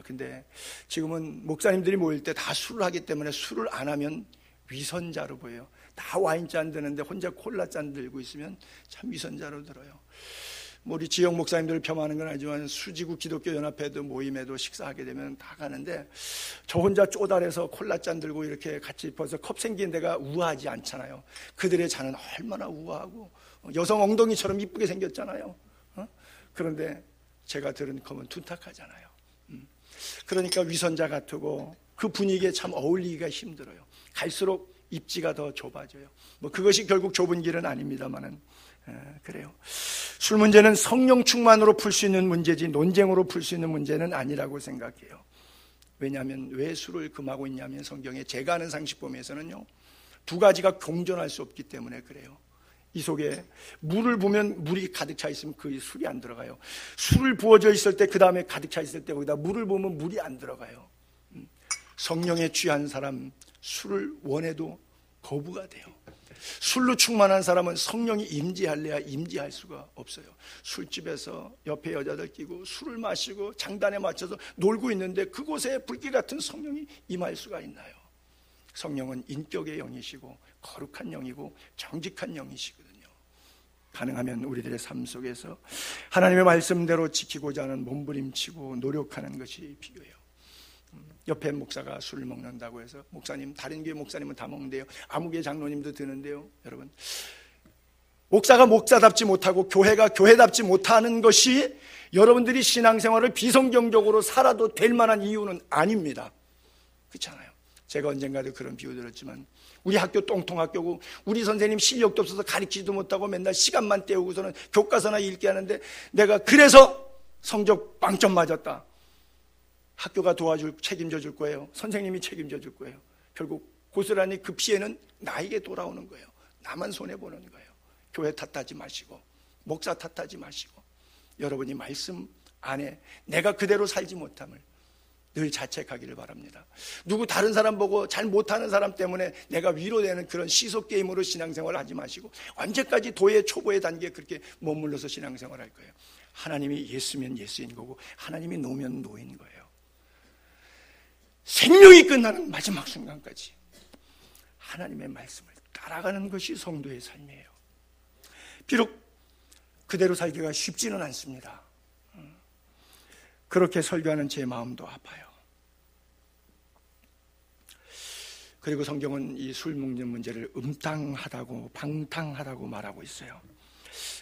근데 지금은 목사님들이 모일 때 다 술을 하기 때문에 술을 안 하면 위선자로 보여요. 다 와인잔 드는데 혼자 콜라잔 들고 있으면 참 위선자로 들어요. 우리 지역 목사님들을 폄하하는 건 아니지만 수지구 기독교 연합회도 모임에도 식사하게 되면 다 가는데 저 혼자 쪼달해서 콜라잔 들고 이렇게 같이 벌써 컵 생긴 데가 우아하지 않잖아요. 그들의 잔은 얼마나 우아하고 여성 엉덩이처럼 이쁘게 생겼잖아요. 그런데 제가 들은 컵은 둔탁하잖아요. 그러니까 위선자 같고 그 분위기에 참 어울리기가 힘들어요. 갈수록 입지가 더 좁아져요. 그것이 결국 좁은 길은 아닙니다만은 그래요. 술 문제는 성령 충만으로 풀 수 있는 문제지 논쟁으로 풀 수 있는 문제는 아니라고 생각해요. 왜냐하면 왜 술을 금하고 있냐면 성경에 제가 아는 상식범위에서는요, 두 가지가 공존할 수 없기 때문에 그래요. 이 속에 물을 부으면 물이 가득 차 있으면 그 술이 안 들어가요. 술을 부어져 있을 때 그 다음에 가득 차 있을 때 거기다 물을 부으면 물이 안 들어가요. 성령에 취한 사람 술을 원해도 거부가 돼요. 술로 충만한 사람은 성령이 임재할래야 임재할 수가 없어요. 술집에서 옆에 여자들 끼고 술을 마시고 장단에 맞춰서 놀고 있는데 그곳에 불길 같은 성령이 임할 수가 있나요? 성령은 인격의 영이시고 거룩한 영이고 정직한 영이시거든요. 가능하면 우리들의 삶 속에서 하나님의 말씀대로 지키고자 하는 몸부림치고 노력하는 것이 필요해요. 옆에 목사가 술을 먹는다고 해서 목사님, 다른 교회 목사님은 다 먹는데요, 아무개 장로님도 드는데요. 여러분, 목사가 목사답지 못하고 교회가 교회답지 못하는 것이 여러분들이 신앙생활을 비성경적으로 살아도 될 만한 이유는 아닙니다. 그렇잖아요. 제가 언젠가도 그런 비유 들었지만 우리 학교 똥통학교고 우리 선생님 실력도 없어서 가르치지도 못하고 맨날 시간만 때우고서는 교과서나 읽게 하는데 내가 그래서 성적 빵점 맞았다. 학교가 책임져 줄 거예요. 선생님이 책임져 줄 거예요. 결국 고스란히 그 피해는 나에게 돌아오는 거예요. 나만 손해보는 거예요. 교회 탓하지 마시고 목사 탓하지 마시고 여러분이 말씀 안에 내가 그대로 살지 못함을 늘 자책하기를 바랍니다. 누구 다른 사람 보고 잘 못하는 사람 때문에 내가 위로되는 그런 시소게임으로 신앙생활을 하지 마시고 언제까지 도의 초보의 단계에 그렇게 머물러서 신앙생활을 할 거예요. 하나님이 예수면 예수인 거고 하나님이 노면 노인 거예요. 생명이 끝나는 마지막 순간까지 하나님의 말씀을 따라가는 것이 성도의 삶이에요. 비록 그대로 살기가 쉽지는 않습니다. 그렇게 설교하는 제 마음도 아파요. 그리고 성경은 이 술 먹는 문제를 음탕하다고 방탕하다고 말하고 있어요.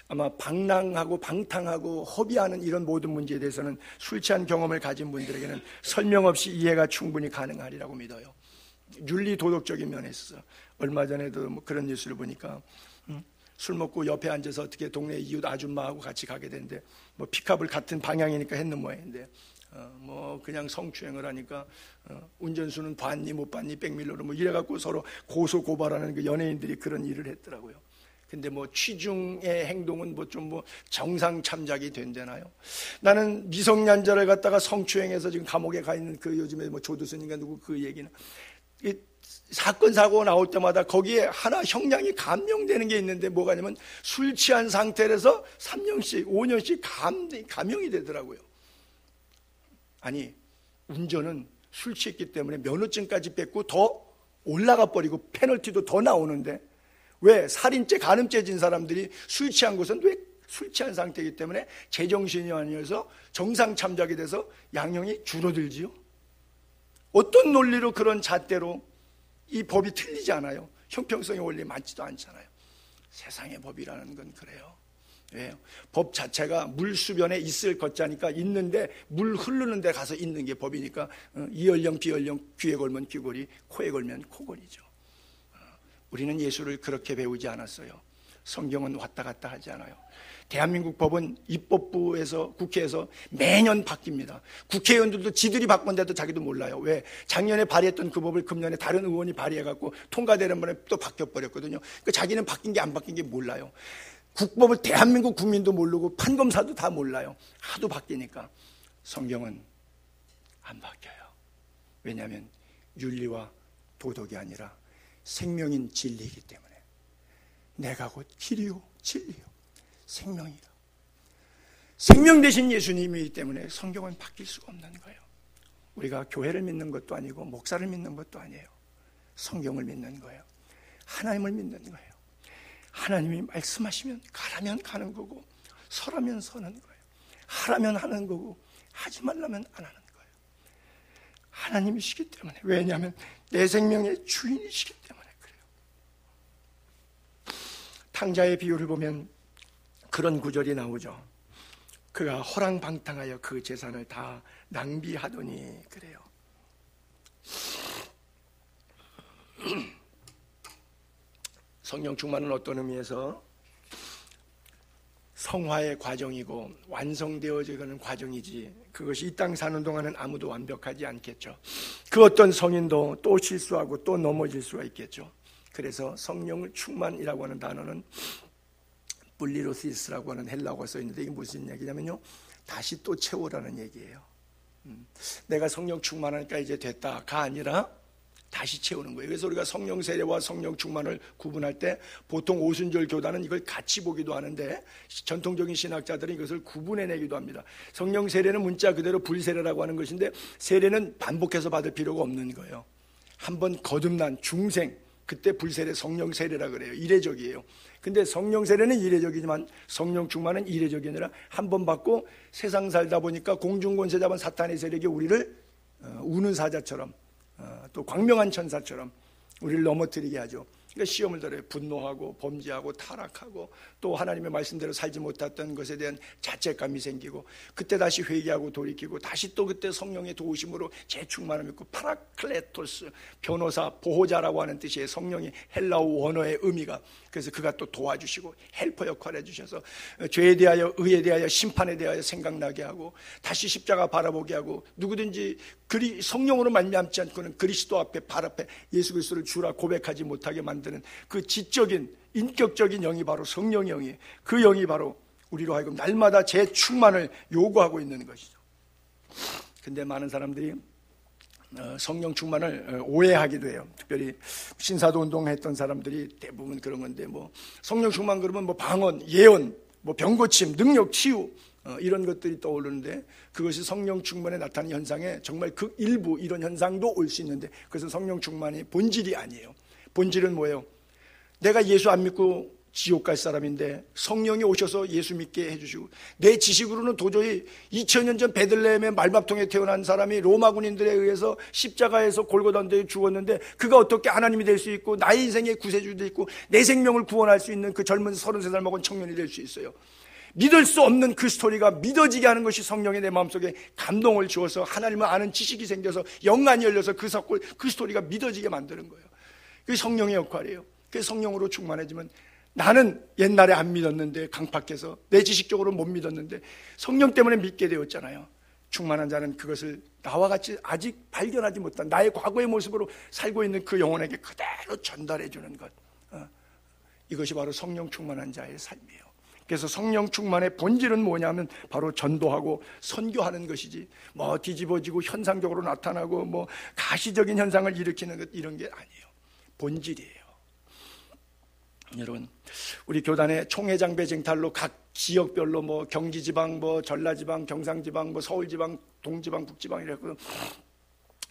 아마 방랑하고 방탕하고 허비하는 이런 모든 문제에 대해서는 술 취한 경험을 가진 분들에게는 설명 없이 이해가 충분히 가능하리라고 믿어요. 윤리 도덕적인 면에 있어서 얼마 전에도 그런 뉴스를 보니까 술 먹고 옆에 앉아서 어떻게 동네 이웃 아줌마하고 같이 가게 되는데 픽업을 같은 방향이니까 했는 모양인데 그냥 성추행을 하니까 운전수는 봤니 못 봤니 백밀러로 이래갖고 서로 고소 고발하는 그 연예인들이 그런 일을 했더라고요. 근데 뭐 취중의 행동은 정상 참작이 된다나요? 나는 미성년자를 갖다가 성추행해서 지금 감옥에 가 있는 그 요즘에 조두순인가 누구 그 얘기는 사건 사고 나올 때마다 거기에 하나 형량이 감형되는 게 있는데 뭐가 냐면 술 취한 상태에서 3년씩 5년씩 감형이 되더라고요. 아니 운전은 술 취했기 때문에 면허증까지 뺏고 더 올라가 버리고 페널티도 더 나오는데 왜 살인죄 간음죄 진 사람들이 술 취한 것은 왜 술 취한 상태이기 때문에 제정신이 아니어서 정상 참작이 돼서 양형이 줄어들지요? 어떤 논리로 그런 잣대로 이 법이 틀리지 않아요. 형평성의 원리 맞지도 않잖아요. 세상의 법이라는 건 그래요. 왜요? 법 자체가 물수변에 있을 것자니까 있는데 물 흐르는 데 가서 있는 게 법이니까 이연령 비연령 귀에 걸면 귀걸이 코에 걸면 코걸이죠. 우리는 예수를 그렇게 배우지 않았어요. 성경은 왔다 갔다 하지 않아요. 대한민국 법은 입법부에서 국회에서 매년 바뀝니다. 국회의원들도 지들이 바꾼데도 자기도 몰라요. 왜? 작년에 발의했던 그 법을 금년에 다른 의원이 발의해갖고 통과되는 번에 또 바뀌어버렸거든요. 그러니까 자기는 바뀐 게 안 바뀐 게 몰라요. 국법을 대한민국 국민도 모르고 판검사도 다 몰라요. 하도 바뀌니까. 성경은 안 바뀌어요. 왜냐하면 윤리와 도덕이 아니라 생명인 진리이기 때문에. 내가 곧 길이요 진리요 생명이라. 생명 되신 예수님이기 때문에 성경은 바뀔 수가 없는 거예요. 우리가 교회를 믿는 것도 아니고 목사를 믿는 것도 아니에요. 성경을 믿는 거예요. 하나님을 믿는 거예요. 하나님이 말씀하시면 가라면 가는 거고 서라면 서는 거예요. 하라면 하는 거고 하지 말라면 안 하는 거예요. 하나님이시기 때문에. 왜냐하면 내 생명의 주인이시기 때문에 그래요. 탕자의 비유를 보면 그런 구절이 나오죠. 그가 허랑방탕하여 그 재산을 다 낭비하더니 그래요. 성령 충만은 어떤 의미에서 성화의 과정이고 완성되어지는 과정이지 그것이 이 땅 사는 동안은 아무도 완벽하지 않겠죠. 그 어떤 성인도 또 실수하고 또 넘어질 수가 있겠죠. 그래서 성령 충만이라고 하는 단어는 블리로시스라고 하는 헬라어가 써있는데 이게 무슨 얘기냐면요, 다시 또 채우라는 얘기예요. 내가 성령 충만하니까 이제 됐다가 아니라 다시 채우는 거예요. 그래서 우리가 성령 세례와 성령 충만을 구분할 때 보통 오순절 교단은 이걸 같이 보기도 하는데 전통적인 신학자들은 이것을 구분해내기도 합니다. 성령 세례는 문자 그대로 불세례라고 하는 것인데 세례는 반복해서 받을 필요가 없는 거예요. 한번 거듭난 중생, 그때 불세례 성령 세례라 그래요. 이례적이에요. 근데 성령 세례는 이례적이지만 성령 충만은 이례적이 아니라 한 번 받고 세상 살다 보니까 공중권세 잡은 사탄의 세력이 우리를 우는 사자처럼 또 광명한 천사처럼 우리를 넘어뜨리게 하죠. 그러니까 시험을 들어요. 분노하고 범죄하고 타락하고 또 하나님의 말씀대로 살지 못했던 것에 대한 자책감이 생기고 그때 다시 회개하고 돌이키고 다시 또 그때 성령의 도우심으로 재충만을 믿고 파라클레토스, 변호사, 보호자라고 하는 뜻이에요. 성령이 헬라어 원어의 의미가. 그래서 그가 또 도와주시고 헬퍼 역할을 해주셔서 죄에 대하여 의에 대하여 심판에 대하여 생각나게 하고 다시 십자가 바라보게 하고 누구든지 성령으로 말미암지 않고는 그리스도 앞에 발 앞에 예수 그리스도를 주라 고백하지 못하게 만드는 그 지적인 인격적인 영이 바로 성령의 영이에요. 그 영이 바로 우리로 하여금 날마다 재충만을 요구하고 있는 것이죠. 근데 많은 사람들이 성령 충만을 오해하기도 해요. 특별히 신사도 운동했던 사람들이 대부분 그런 건데 성령 충만 그러면 방언, 예언, 병고침, 능력, 치유 이런 것들이 떠오르는데 그것이 성령 충만에 나타나는 현상에 정말 그 일부 이런 현상도 올 수 있는데 그것은 성령 충만이 본질이 아니에요. 본질은 뭐예요? 내가 예수 안 믿고 지옥 갈 사람인데 성령이 오셔서 예수 믿게 해주시고 내 지식으로는 도저히 2000년 전 베들레헴의 말밥통에 태어난 사람이 로마 군인들에 의해서 십자가에서 골고다에 죽었는데 그가 어떻게 하나님이 될 수 있고 나의 인생의 구세주도 있고 내 생명을 구원할 수 있는 그 젊은 33살 먹은 청년이 될 수 있어요. 믿을 수 없는 그 스토리가 믿어지게 하는 것이 성령이 내 마음속에 감동을 주어서 하나님을 아는 지식이 생겨서 영안이 열려서 그 스토리가 믿어지게 만드는 거예요. 그게 성령의 역할이에요. 그래서 성령으로 충만해지면 나는 옛날에 안 믿었는데 강팍해서 내 지식적으로 못 믿었는데 성령 때문에 믿게 되었잖아요. 충만한 자는 그것을 나와 같이 아직 발견하지 못한 나의 과거의 모습으로 살고 있는 그 영혼에게 그대로 전달해 주는 것. 이것이 바로 성령 충만한 자의 삶이에요. 그래서 성령 충만의 본질은 뭐냐면 바로 전도하고 선교하는 것이지, 뭐 뒤집어지고 현상적으로 나타나고 뭐 가시적인 현상을 일으키는 것, 이런 게 아니에요. 본질이에요. 여러분, 우리 교단의 총회장 배쟁탈로 각 지역별로 뭐 경기지방, 뭐 전라지방, 경상지방, 뭐 서울지방, 동지방, 북지방 이래서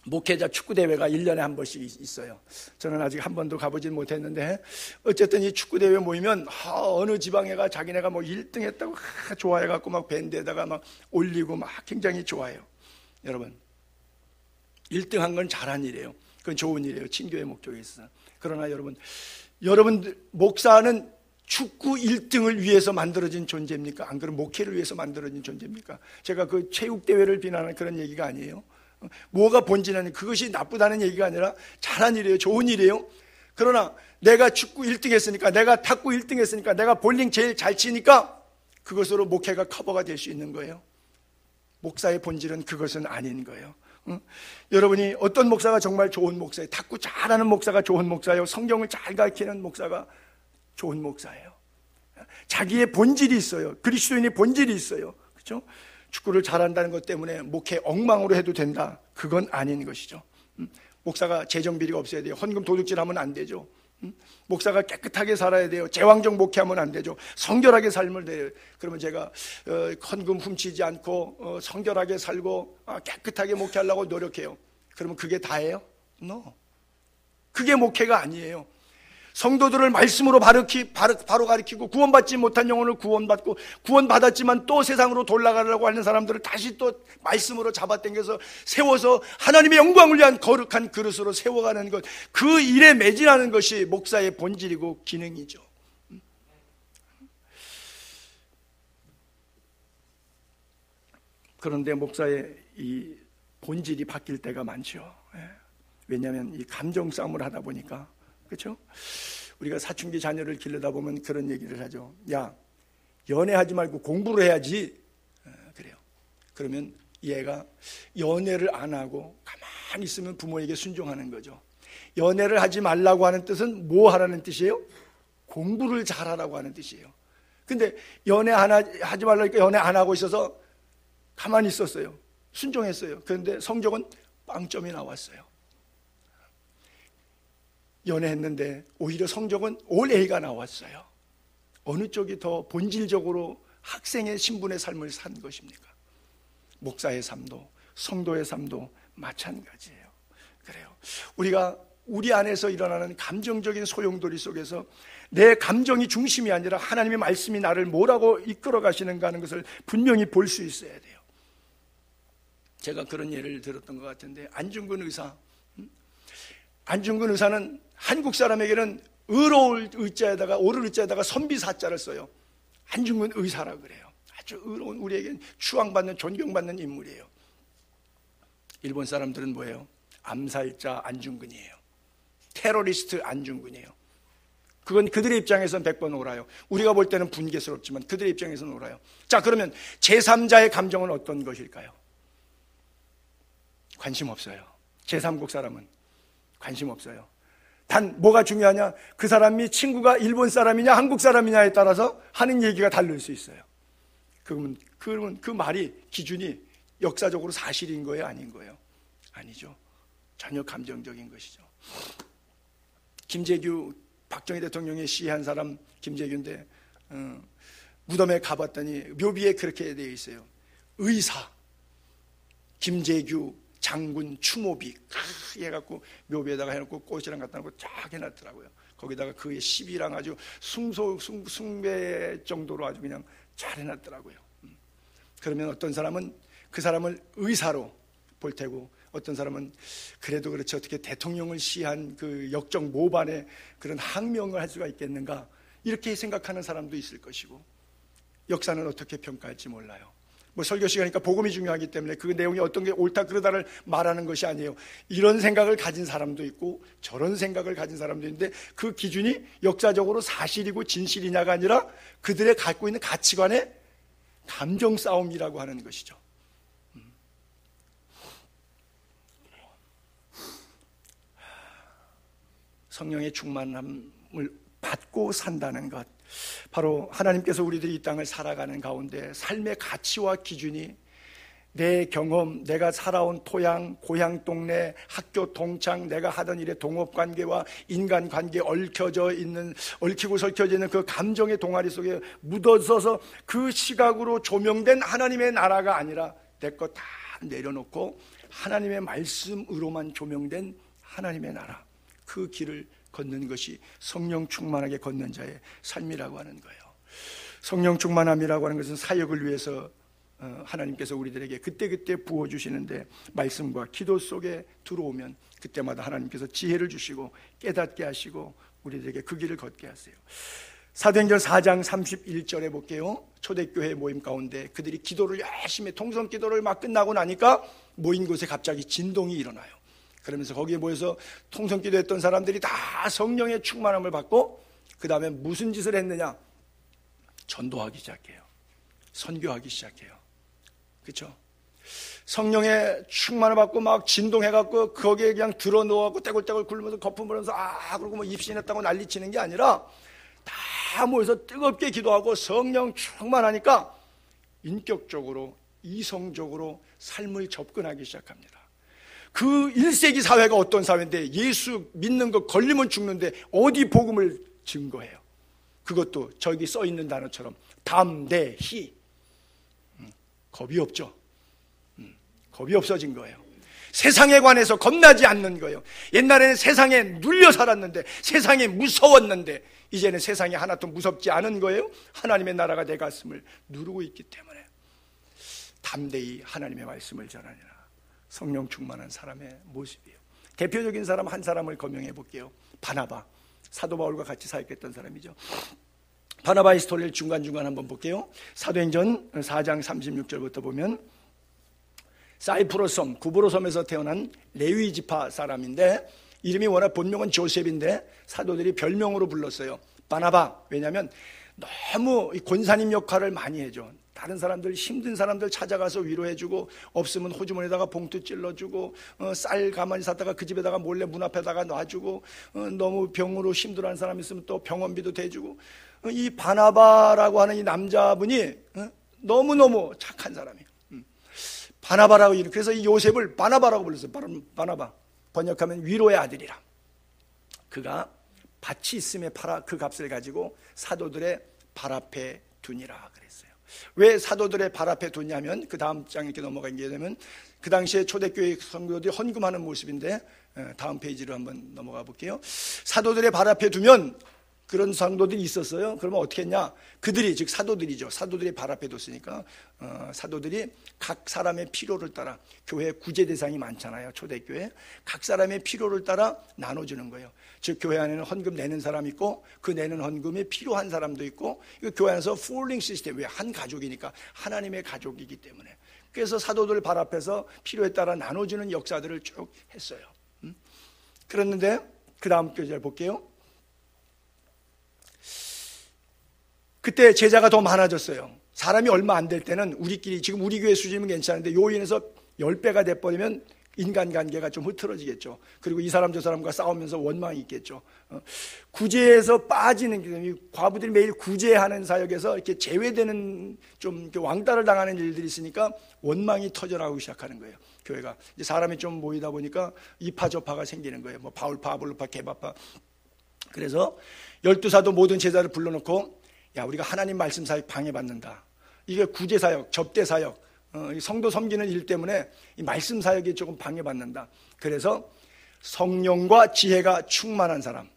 목회자 축구대회가 1년에 한 번씩 있어요. 저는 아직 한 번도 가보진 못했는데, 어쨌든 이 축구대회 모이면 어느 지방에가 자기네가 뭐 1등 했다고 좋아해갖고 막 밴드에다가 막 올리고 막 굉장히 좋아해요. 여러분, 1등 한 건 잘한 일이에요. 그건 좋은 일이에요. 친교의 목적에 있어서. 그러나 여러분들 목사는 축구 1등을 위해서 만들어진 존재입니까? 안 그러면 목회를 위해서 만들어진 존재입니까? 제가 그 체육대회를 비난하는 그런 얘기가 아니에요. 뭐가 본질이냐면 그것이 나쁘다는 얘기가 아니라 잘한 일이에요. 좋은 일이에요. 그러나 내가 축구 1등 했으니까, 내가 탁구 1등 했으니까, 내가 볼링 제일 잘 치니까 그것으로 목회가 커버가 될 수 있는 거예요. 목사의 본질은 그것은 아닌 거예요. 여러분이 어떤 목사가 정말 좋은 목사예요? 탁구 잘하는 목사가 좋은 목사예요? 성경을 잘 가르치는 목사가 좋은 목사예요? 자기의 본질이 있어요. 그리스도인의 본질이 있어요. 그렇죠? 축구를 잘한다는 것 때문에 목회 엉망으로 해도 된다, 그건 아닌 것이죠. 목사가 재정비리가 없어야 돼요. 헌금 도둑질하면 안 되죠. 목사가 깨끗하게 살아야 돼요. 제왕적 목회하면 안 되죠. 성결하게 삶을 돼요. 그러면 제가 헌금 훔치지 않고 성결하게 살고 깨끗하게 목회하려고 노력해요. 그러면 그게 다예요? No. 그게 목회가 아니에요. 성도들을 말씀으로 바로 가르치고, 구원받지 못한 영혼을 구원받고, 구원받았지만 또 세상으로 돌아가려고 하는 사람들을 다시 또 말씀으로 잡아당겨서 세워서 하나님의 영광을 위한 거룩한 그릇으로 세워가는 것, 그 일에 매진하는 것이 목사의 본질이고 기능이죠. 그런데 목사의 이 본질이 바뀔 때가 많죠. 왜냐하면 이 감정 싸움을 하다 보니까. 그렇죠? 우리가 사춘기 자녀를 기르다 보면 그런 얘기를 하죠. 야, 연애하지 말고 공부를 해야지. 그래요. 그러면 얘가 연애를 안 하고 가만히 있으면 부모에게 순종하는 거죠. 연애를 하지 말라고 하는 뜻은 뭐 하라는 뜻이에요? 공부를 잘하라고 하는 뜻이에요. 근데 하지 말라니까 연애 안 하고 있어서 가만히 있었어요. 순종했어요. 그런데 성적은 빵점이 나왔어요. 연애했는데 오히려 성적은 올 A가 나왔어요. 어느 쪽이 더 본질적으로 학생의 신분의 삶을 산 것입니까? 목사의 삶도 성도의 삶도 마찬가지예요. 그래요. 우리가 우리 안에서 일어나는 감정적인 소용돌이 속에서 내 감정이 중심이 아니라 하나님의 말씀이 나를 뭐라고 이끌어 가시는가 하는 것을 분명히 볼 수 있어야 돼요. 제가 그런 예를 들었던 것 같은데, 안중근 의사는 한국 사람에게는 의로울 의자에다가 옳을 의자에다가 선비사자를 써요. 안중근 의사라 그래요. 아주 의로운, 우리에겐 추앙받는, 존경받는 인물이에요. 일본 사람들은 뭐예요? 암살자 안중근이에요. 테러리스트 안중근이에요. 그건 그들의 입장에서는 100번 옳아요. 우리가 볼 때는 분개스럽지만 그들의 입장에서는 옳아요. 자, 그러면 제3자의 감정은 어떤 것일까요? 관심 없어요. 제3국 사람은 관심 없어요. 단 뭐가 중요하냐? 그 사람이 친구가 일본 사람이냐 한국 사람이냐에 따라서 하는 얘기가 다를 수 있어요. 그러면 그 말이, 기준이 역사적으로 사실인 거예요? 아닌 거예요? 아니죠. 전혀 감정적인 것이죠. 김재규, 박정희 대통령의 시해한 사람 김재규인데, 무덤에 가봤더니 묘비에 그렇게 되어 있어요. 의사 김재규 장군 추모비 해갖고 묘비에다가 해놓고 꽃이랑 갖다 놓고 쫙 해놨더라고요. 거기다가 그의 시비랑 아주 숭배 정도로 아주 그냥 잘 해놨더라고요. 그러면 어떤 사람은 그 사람을 의사로 볼 테고, 어떤 사람은 그래도 그렇지 어떻게 대통령을 시한 그 역적 모반에 그런 항명을 할 수가 있겠는가, 이렇게 생각하는 사람도 있을 것이고, 역사는 어떻게 평가할지 몰라요. 뭐 설교 시간이니까 복음이 중요하기 때문에 그 내용이 어떤 게 옳다 그르다를 말하는 것이 아니에요. 이런 생각을 가진 사람도 있고 저런 생각을 가진 사람도 있는데, 그 기준이 역사적으로 사실이고 진실이냐가 아니라 그들의 갖고 있는 가치관의 감정 싸움이라고 하는 것이죠. 성령의 충만함을 받고 산다는 것, 바로 하나님께서 우리들이 이 땅을 살아가는 가운데 삶의 가치와 기준이 내 경험, 내가 살아온 토양, 고향 동네, 학교 동창, 내가 하던 일의 동업관계와 인간관계에 얽히고 설켜져 있는 그 감정의 동아리 속에 묻어서서 그 시각으로 조명된 하나님의 나라가 아니라 내 것 다 내려놓고 하나님의 말씀으로만 조명된 하나님의 나라, 그 길을 걷는 것이 성령 충만하게 걷는 자의 삶이라고 하는 거예요. 성령 충만함이라고 하는 것은 사역을 위해서 하나님께서 우리들에게 그때그때 부어주시는데, 말씀과 기도 속에 들어오면 그때마다 하나님께서 지혜를 주시고 깨닫게 하시고 우리들에게 그 길을 걷게 하세요. 사도행전 4장 31절에 볼게요. 초대교회 모임 가운데 그들이 기도를 열심히, 통성 기도를 막 끝나고 나니까 모인 곳에 갑자기 진동이 일어나요. 그러면서 거기에 모여서 통성 기도했던 사람들이 다 성령의 충만함을 받고 그 다음에 무슨 짓을 했느냐? 전도하기 시작해요. 선교하기 시작해요. 그렇죠? 성령의 충만을 받고 막 진동해갖고 거기에 그냥 들어누워갖고 떼굴떼굴 굴면서 거품 불면서 그러고 뭐 입신했다고 난리치는 게 아니라 다 모여서 뜨겁게 기도하고 성령 충만하니까 인격적으로, 이성적으로 삶을 접근하기 시작합니다. 그 1세기 사회가 어떤 사회인데 예수 믿는 거 걸리면 죽는데 어디 복음을 증거해요? 그것도 저기 써 있는 단어처럼 담대히. 겁이 없죠. 겁이 없어진 거예요. 세상에 관해서 겁나지 않는 거예요. 옛날에는 세상에 눌려 살았는데, 세상에 무서웠는데, 이제는 세상이 하나도 무섭지 않은 거예요. 하나님의 나라가 내 가슴을 누르고 있기 때문에 담대히 하나님의 말씀을 전하니라. 성령 충만한 사람의 모습이에요. 대표적인 사람 한 사람을 거명해 볼게요. 바나바. 사도 바울과 같이 사역했던 사람이죠. 바나바의 스토리를 중간중간 한번 볼게요. 사도행전 4장 36절부터 보면, 사이프러스 섬, 구브로 섬에서 태어난 레위 지파 사람인데, 이름이 워낙 본명은 조셉인데 사도들이 별명으로 불렀어요. 바나바. 왜냐하면 너무 권사님 역할을 많이 해줘. 다른 사람들, 힘든 사람들 찾아가서 위로해주고, 없으면 호주머니에다가 봉투 찔러주고, 쌀 가만히 샀다가 그 집에다가 몰래 문 앞에다가 놔주고, 너무 병으로 힘들어하는 사람 있으면 또 병원비도 대주고. 이 바나바라고 하는 이 남자분이 너무너무 착한 사람이에요. 바나바라고 이름. 그래서 이 요셉을 바나바라고 불렀어요. 바나바. 번역하면 위로의 아들이라. 그가 밭이 있음에 팔아 그 값을 가지고 사도들의 발 앞에 두니라 그랬어요. 왜 사도들의 발 앞에 두냐면, 그 다음 장에 이렇게 넘어가게 되면 그 당시에 초대교회 성도들이 헌금하는 모습인데, 다음 페이지로 한번 넘어가 볼게요. 사도들의 발 앞에 두면, 그런 성도들이 있었어요. 그러면 어떻게 했냐? 그들이, 즉 사도들이죠. 사도들이 발 앞에 뒀으니까 사도들이 각 사람의 필요를 따라, 교회 구제 대상이 많잖아요. 초대교회. 각 사람의 필요를 따라 나눠주는 거예요. 즉 교회 안에는 헌금 내는 사람 있고, 그 내는 헌금이 필요한 사람도 있고, 교회 안에서 풀링 시스템, 왜? 한 가족이니까, 하나님의 가족이기 때문에. 그래서 사도들 발 앞에서 필요에 따라 나눠주는 역사들을 쭉 했어요. 그랬는데 그 다음 교절 볼게요. 그때 제자가 더 많아졌어요. 사람이 얼마 안 될 때는 우리끼리, 지금 우리 교회 수준이면 괜찮은데 요인에서 10배가 돼버리면 인간관계가 좀 흐트러지겠죠. 그리고 이 사람 저 사람과 싸우면서 원망이 있겠죠. 구제에서 빠지는, 과부들이 매일 구제하는 사역에서 이렇게 제외되는, 좀 이렇게 왕따를 당하는 일들이 있으니까 원망이 터져나오기 시작하는 거예요. 교회가 이제 사람이 좀 모이다 보니까 이파저파가 생기는 거예요. 뭐 바울파, 아볼로파, 게바파. 그래서 12사도 모든 제자를 불러놓고, 야, 우리가 하나님 말씀 사역 방해받는다. 이게 구제 사역, 접대 사역, 성도 섬기는 일 때문에 이 말씀 사역이 조금 방해받는다. 그래서 성령과 지혜가 충만한 사람,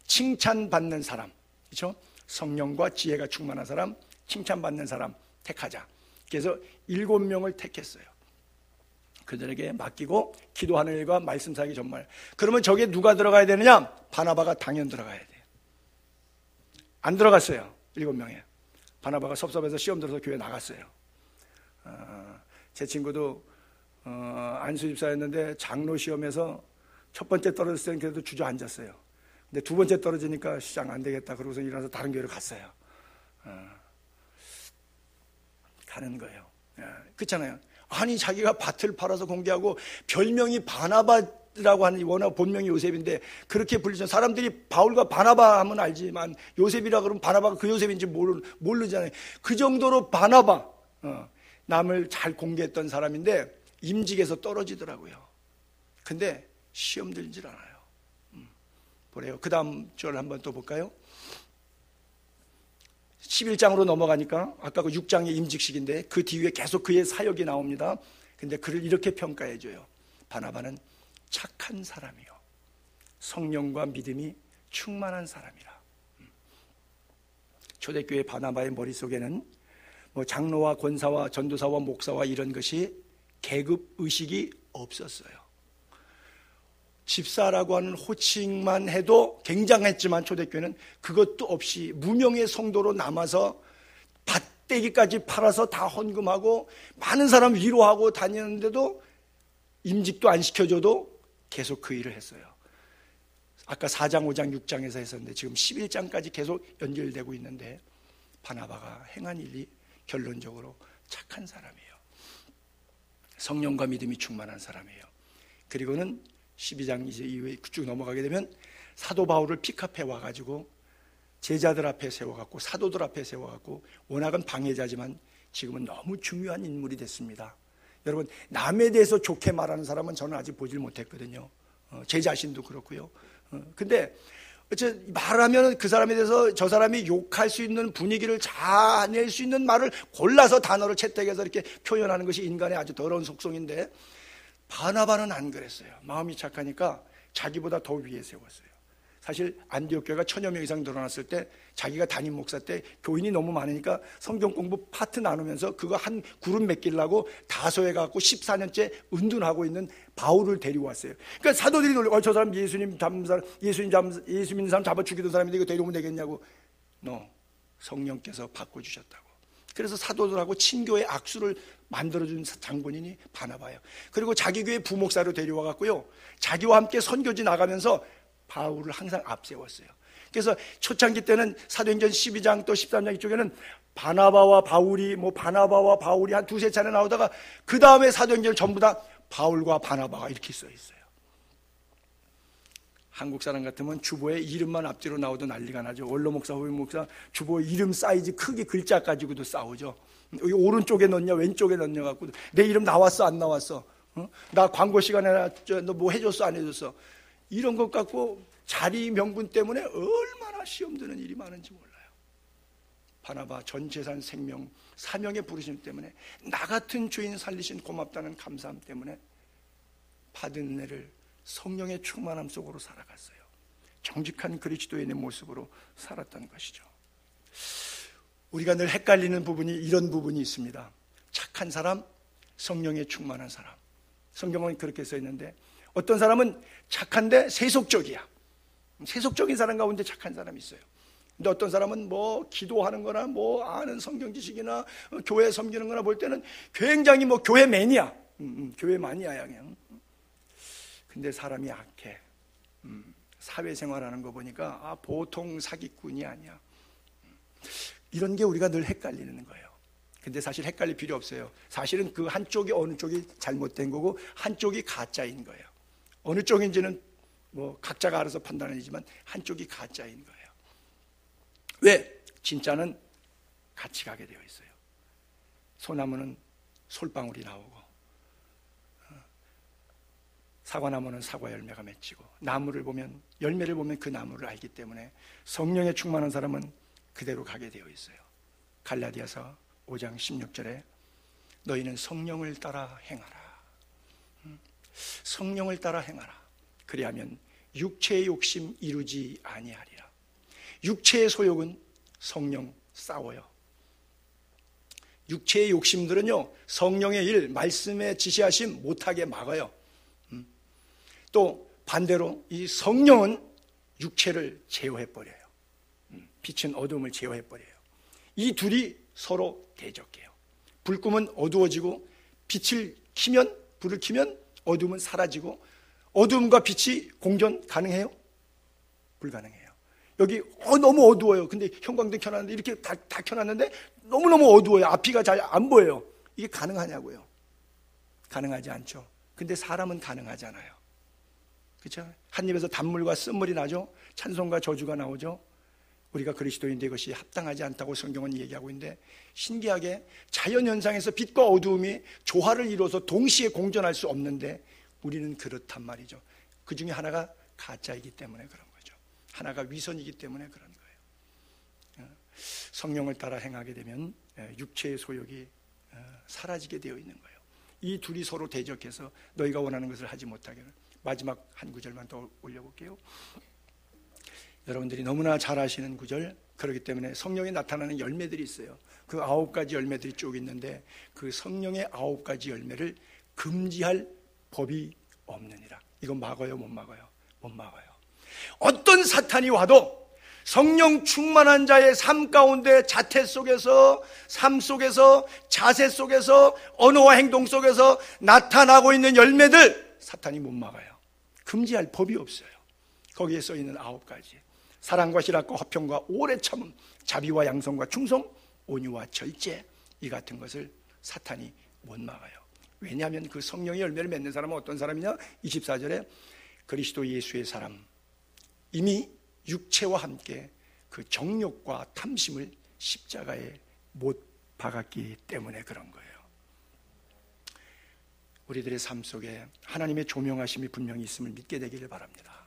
칭찬받는 사람, 그렇죠? 성령과 지혜가 충만한 사람, 칭찬받는 사람 택하자. 그래서 7명을 택했어요. 그들에게 맡기고 기도하는 일과 말씀 사역이 정말. 그러면 저기에 누가 들어가야 되느냐? 바나바가 당연 들어가야 돼요. 안 들어갔어요. 7명에. 바나바가 섭섭해서 시험 들어서 교회 나갔어요. 제 친구도 안수집사였는데 장로 시험에서 첫 번째 떨어졌을 때는 그래도 주저앉았어요. 근데 두 번째 떨어지니까 시장 안 되겠다 그러고서 일어나서 다른 교회로 갔어요. 가는 거예요. 그렇잖아요. 아니 자기가 밭을 팔아서 공개하고 별명이 바나바 요셉이라고 하는 원어 본명이 요셉인데 그렇게 불리죠. 사람들이 바울과 바나바 하면 알지만 요셉이라 그러면 바나바가 그 요셉인지 모르잖아요. 그 정도로 바나바 남을 잘 공개했던 사람인데 임직에서 떨어지더라고요. 근데 시험 들질 않아요. 보래요. 그 다음 절 한번 또 볼까요? 11장으로 넘어가니까 아까 그 6장의 임직식인데 그 뒤에 계속 그의 사역이 나옵니다. 근데 그를 이렇게 평가해줘요. 바나바는 착한 사람이요 성령과 믿음이 충만한 사람이라. 초대교회 바나바의 머릿속에는 뭐 장로와 권사와 전도사와 목사와 이런 것이 계급 의식이 없었어요. 집사라고 하는 호칭만 해도 굉장했지만 초대교회는 그것도 없이 무명의 성도로 남아서 밭대기까지 팔아서 다 헌금하고 많은 사람 위로하고 다니는데도 임직도 안 시켜줘도 계속 그 일을 했어요. 아까 4장, 5장, 6장에서 했었는데 지금 11장까지 계속 연결되고 있는데 바나바가 행한 일이 결론적으로 착한 사람이에요. 성령과 믿음이 충만한 사람이에요. 그리고는 12장 이후에 쭉 넘어가게 되면 사도 바울을 픽업해 와가지고 제자들 앞에 세워갖고 사도들 앞에 세워갖고 워낙은 방해자지만 지금은 너무 중요한 인물이 됐습니다. 여러분 남에 대해서 좋게 말하는 사람은 저는 아직 보질 못했거든요. 제 자신도 그렇고요. 근데 말하면 그 사람에 대해서 저 사람이 욕할 수 있는 분위기를 잘 낼 수 있는 말을 골라서 단어를 채택해서 이렇게 표현하는 것이 인간의 아주 더러운 속성인데 바나바는 안 그랬어요. 마음이 착하니까 자기보다 더 위에 세웠어요. 사실 안디옥 교회가 1000여 명 이상 늘어났을 때 자기가 담임 목사 때 교인이 너무 많으니까 성경 공부 파트 나누면서 그거 한 그룹 맡기려고 다소해 갖고 14년째 은둔하고 있는 바울을 데려왔어요. 그러니까 사도들이 놀려 저 사람 예수님 믿는 사람 잡아 죽이던 사람인데 이거 데려오면 되겠냐고. 성령께서 바꿔주셨다고. 그래서 사도들하고 친교의 악수를 만들어준 장본인이 바나바예요. 그리고 자기 교회 부목사로 데려와 갖고요 자기와 함께 선교지 나가면서 바울을 항상 앞세웠어요. 그래서 초창기 때는 사도행전 12장 또 13장 이쪽에는 바나바와 바울이 한 두세 차례 나오다가 그 다음에 사도행전 전부 다 바울과 바나바가 이렇게 써 있어요. 한국 사람 같으면 주보에 이름만 앞뒤로 나오도 난리가 나죠. 원로 목사, 후임 목사 주보 이름 사이즈 크기 글자 가지고도 싸우죠. 여기 오른쪽에 넣냐 왼쪽에 넣냐 갖고 내 이름 나왔어 안 나왔어? 나 광고 시간에 너 뭐 해줬어 안 해줬어? 이런 것 갖고 자리 명분 때문에 얼마나 시험 드는 일이 많은지 몰라요. 바나바 전 재산 생명 사명의 부르심 때문에 나 같은 죄인 살리신 고맙다는 감사함 때문에 받은 은혜를 성령의 충만함 속으로 살아갔어요. 정직한 그리스도인의 모습으로 살았던 것이죠. 우리가 늘 헷갈리는 부분이 이런 부분이 있습니다. 착한 사람, 성령의 충만한 사람. 성경은 그렇게 써 있는데 어떤 사람은 착한데 세속적이야. 세속적인 사람 가운데 착한 사람이 있어요. 근데 어떤 사람은 뭐 기도하는 거나 뭐 아는 성경 지식이나 교회 섬기는 거나 볼 때는 굉장히 뭐 교회 매니아. 교회 마니아야 그냥. 근데 사람이 악해. 사회생활하는 거 보니까 보통 사기꾼이 아니야. 이런 게 우리가 늘 헷갈리는 거예요. 근데 사실 헷갈릴 필요 없어요. 사실은 그 한쪽이 어느 쪽이 잘못된 거고 한쪽이 가짜인 거예요. 어느 쪽인지는 뭐 각자가 알아서 판단이지만 한쪽이 가짜인 거예요. 왜? 진짜는 같이 가게 되어 있어요. 소나무는 솔방울이 나오고 사과나무는 사과 열매가 맺히고 나무를 보면 열매를 보면 그 나무를 알기 때문에 성령에 충만한 사람은 그대로 가게 되어 있어요. 갈라디아서 5장 16절에 너희는 성령을 따라 행하라. 성령을 따라 행하라. 그리하면 육체의 욕심 이루지 아니하리라. 육체의 소욕은 성령 싸워요. 육체의 욕심들은요 성령의 일, 말씀의 지시하심 못하게 막아요. 또 반대로 이 성령은 육체를 제어해버려요. 빛은 어둠을 제어해버려요. 이 둘이 서로 대적해요. 불 끄면 어두워지고 불을 켜면 어둠은 사라지고 어둠과 빛이 공존 가능해요? 불가능해요. 여기 너무 어두워요. 근데 형광등 켜놨는데 이렇게 다 켜놨는데 너무너무 어두워요. 앞이가 잘 안 보여요. 이게 가능하냐고요? 가능하지 않죠. 근데 사람은 가능하잖아요. 그렇죠? 한 입에서 단물과 쓴물이 나죠. 찬송과 저주가 나오죠. 우리가 그리스도인데 이것이 합당하지 않다고 성경은 얘기하고 있는데, 신기하게 자연현상에서 빛과 어두움이 조화를 이루어서 동시에 공존할 수 없는데 우리는 그렇단 말이죠. 그 중에 하나가 가짜이기 때문에 그런 거죠. 하나가 위선이기 때문에 그런 거예요. 성령을 따라 행하게 되면 육체의 소욕이 사라지게 되어 있는 거예요. 이 둘이 서로 대적해서 너희가 원하는 것을 하지 못하게. 마지막 한 구절만 더 올려볼게요. 여러분들이 너무나 잘 아시는 구절, 그렇기 때문에 성령이 나타나는 열매들이 있어요. 그 9가지 열매들이 쭉 있는데 그 성령의 9가지 열매를 금지할 법이 없느니라. 이건 막아요, 못 막아요? 못 막아요. 어떤 사탄이 와도 성령 충만한 자의 삶 가운데, 자태 속에서, 삶 속에서, 자세 속에서, 언어와 행동 속에서 나타나고 있는 열매들 사탄이 못 막아요. 금지할 법이 없어요. 거기에 써 있는 9가지, 사랑과 희락과 화평과 오래 참음, 자비와 양성과 충성, 온유와 절제, 이 같은 것을 사탄이 못 막아요. 왜냐하면 그 성령의 열매를 맺는 사람은 어떤 사람이냐? 24절에 그리스도 예수의 사람, 이미 육체와 함께 그 정욕과 탐심을 십자가에 못 박았기 때문에 그런 거예요. 우리들의 삶 속에 하나님의 조명하심이 분명히 있음을 믿게 되기를 바랍니다.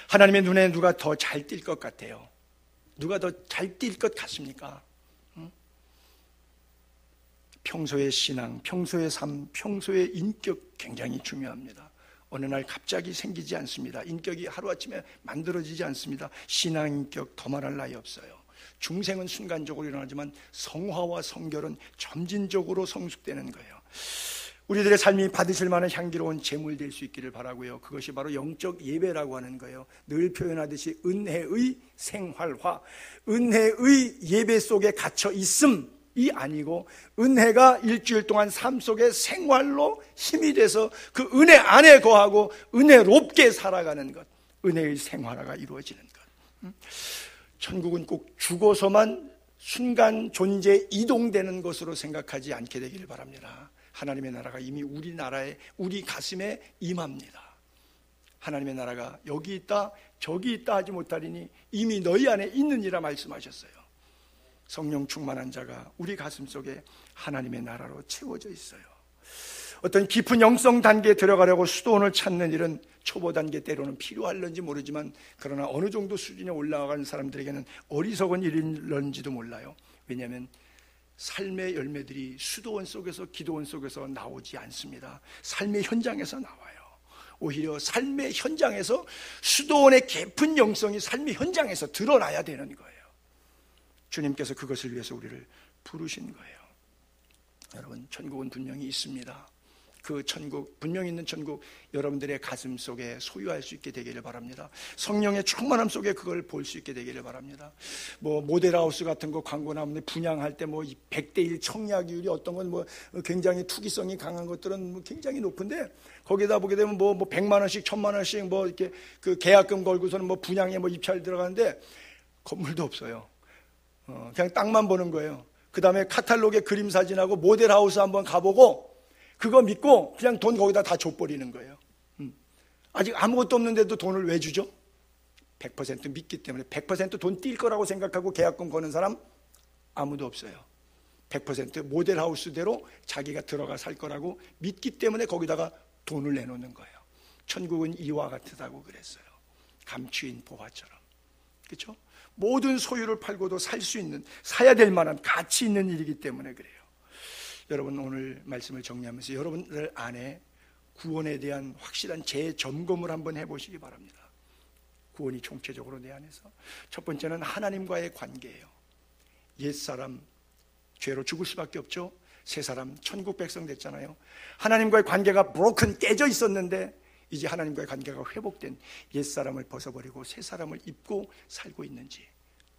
하나님의 눈에 누가 더 잘 띌 것 같아요? 누가 더 잘 띌 것 같습니까? 평소의 신앙, 평소의 삶, 평소의 인격 굉장히 중요합니다. 어느 날 갑자기 생기지 않습니다. 인격이 하루아침에 만들어지지 않습니다. 신앙 인격 더 말할 나위 없어요. 중생은 순간적으로 일어나지만 성화와 성결은 점진적으로 성숙되는 거예요. 우리들의 삶이 받으실 만한 향기로운 제물 될 수 있기를 바라고요. 그것이 바로 영적 예배라고 하는 거예요. 늘 표현하듯이 은혜의 생활화, 은혜의 예배 속에 갇혀 있음이 아니고 은혜가 일주일 동안 삶 속에 생활로 힘이 돼서 그 은혜 안에 거하고 은혜롭게 살아가는 것, 은혜의 생활화가 이루어지는 것. 천국은 꼭 죽어서만 순간 존재 이동되는 것으로 생각하지 않게 되기를 바랍니다. 하나님의 나라가 이미 우리나라에, 우리 가슴에 임합니다. 하나님의 나라가 여기 있다 저기 있다 하지 못하리니 이미 너희 안에 있느니라 말씀하셨어요. 성령 충만한 자가 우리 가슴 속에 하나님의 나라로 채워져 있어요. 어떤 깊은 영성 단계에 들어가려고 수도원을 찾는 일은 초보 단계 때로는 필요할런지 모르지만, 그러나 어느 정도 수준에 올라가는 사람들에게는 어리석은 일일런지도 몰라요. 왜냐하면 삶의 열매들이 수도원 속에서, 기도원 속에서 나오지 않습니다. 삶의 현장에서 나와요. 오히려 삶의 현장에서 수도원의 깊은 영성이 삶의 현장에서 드러나야 되는 거예요. 주님께서 그것을 위해서 우리를 부르신 거예요. 여러분, 천국은 분명히 있습니다. 그 천국, 분명히 있는 천국, 여러분들의 가슴 속에 소유할 수 있게 되기를 바랍니다. 성령의 충만함 속에 그걸 볼 수 있게 되기를 바랍니다. 모델하우스 같은 거 광고 나오는데 분양할 때 100대 1 청약률이, 어떤 건 굉장히 투기성이 강한 것들은 굉장히 높은데, 거기다 보게 되면 100만 원씩 1000만 원씩 이렇게 그 계약금 걸고서는 분양에 입찰 들어가는데 건물도 없어요. 그냥 땅만 보는 거예요. 그 다음에 카탈로그에 그림 사진하고 모델하우스 한번 가보고 그거 믿고 그냥 돈 거기다 다 줘버리는 거예요. 아직 아무것도 없는데도 돈을 왜 주죠? 100% 믿기 때문에. 100% 돈 뛸 거라고 생각하고 계약금 거는 사람 아무도 없어요. 100% 모델하우스대로 자기가 들어가 살 거라고 믿기 때문에 거기다가 돈을 내놓는 거예요. 천국은 이와 같다고 그랬어요. 감추인 보화처럼. 그렇죠? 모든 소유를 팔고도 살 수 있는, 사야 될 만한 가치 있는 일이기 때문에 그래요. 여러분, 오늘 말씀을 정리하면서 여러분들 안에 구원에 대한 확실한 재점검을 한번 해보시기 바랍니다. 구원이 총체적으로 내 안에서. 첫 번째는 하나님과의 관계예요. 옛사람 죄로 죽을 수밖에 없죠. 새사람 천국 백성 됐잖아요. 하나님과의 관계가 broken, 깨져 있었는데 이제 하나님과의 관계가 회복된 옛사람을 벗어버리고 새사람을 입고 살고 있는지.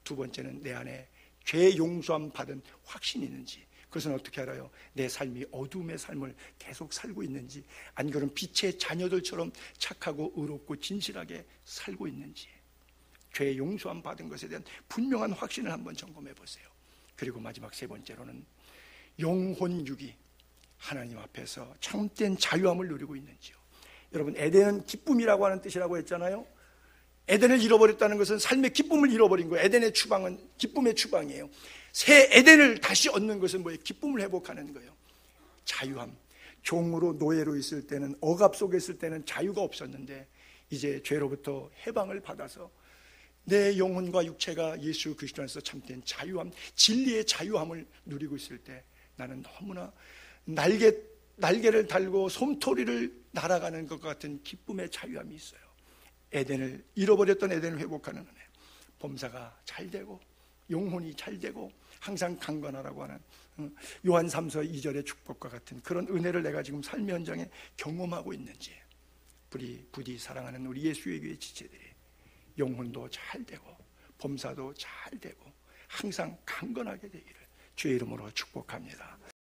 두 번째는 내 안에 죄 용서함 받은 확신이 있는지. 그것은 어떻게 알아요? 내 삶이 어둠의 삶을 계속 살고 있는지, 안 그러면 빛의 자녀들처럼 착하고 의롭고 진실하게 살고 있는지. 죄 용서함 받은 것에 대한 분명한 확신을 한번 점검해 보세요. 그리고 마지막 세 번째로는 영혼육이 하나님 앞에서 참된 자유함을 누리고 있는지요. 여러분, 에덴은 기쁨이라고 하는 뜻이라고 했잖아요. 에덴을 잃어버렸다는 것은 삶의 기쁨을 잃어버린 거예요. 에덴의 추방은 기쁨의 추방이에요. 새 에덴을 다시 얻는 것은 뭐예요? 기쁨을 회복하는 거예요. 자유함. 종으로 노예로 있을 때는, 억압 속에 있을 때는 자유가 없었는데 이제 죄로부터 해방을 받아서 내 영혼과 육체가 예수 그리스도 안에서 참된 자유함, 진리의 자유함을 누리고 있을 때 나는 너무나 날개를 달고 솜토리를 날아가는 것 같은 기쁨의 자유함이 있어요. 에덴을 잃어버렸던 에덴을 회복하는 은혜, 범사가 잘 되고 영혼이 잘 되고 항상 강건하라고 하는 요한 3서 2절의 축복과 같은 그런 은혜를 내가 지금 삶의 현장에 경험하고 있는지, 부디 사랑하는 우리 예수의 교회 지체들이 영혼도 잘 되고 범사도 잘 되고 항상 강건하게 되기를 주의 이름으로 축복합니다.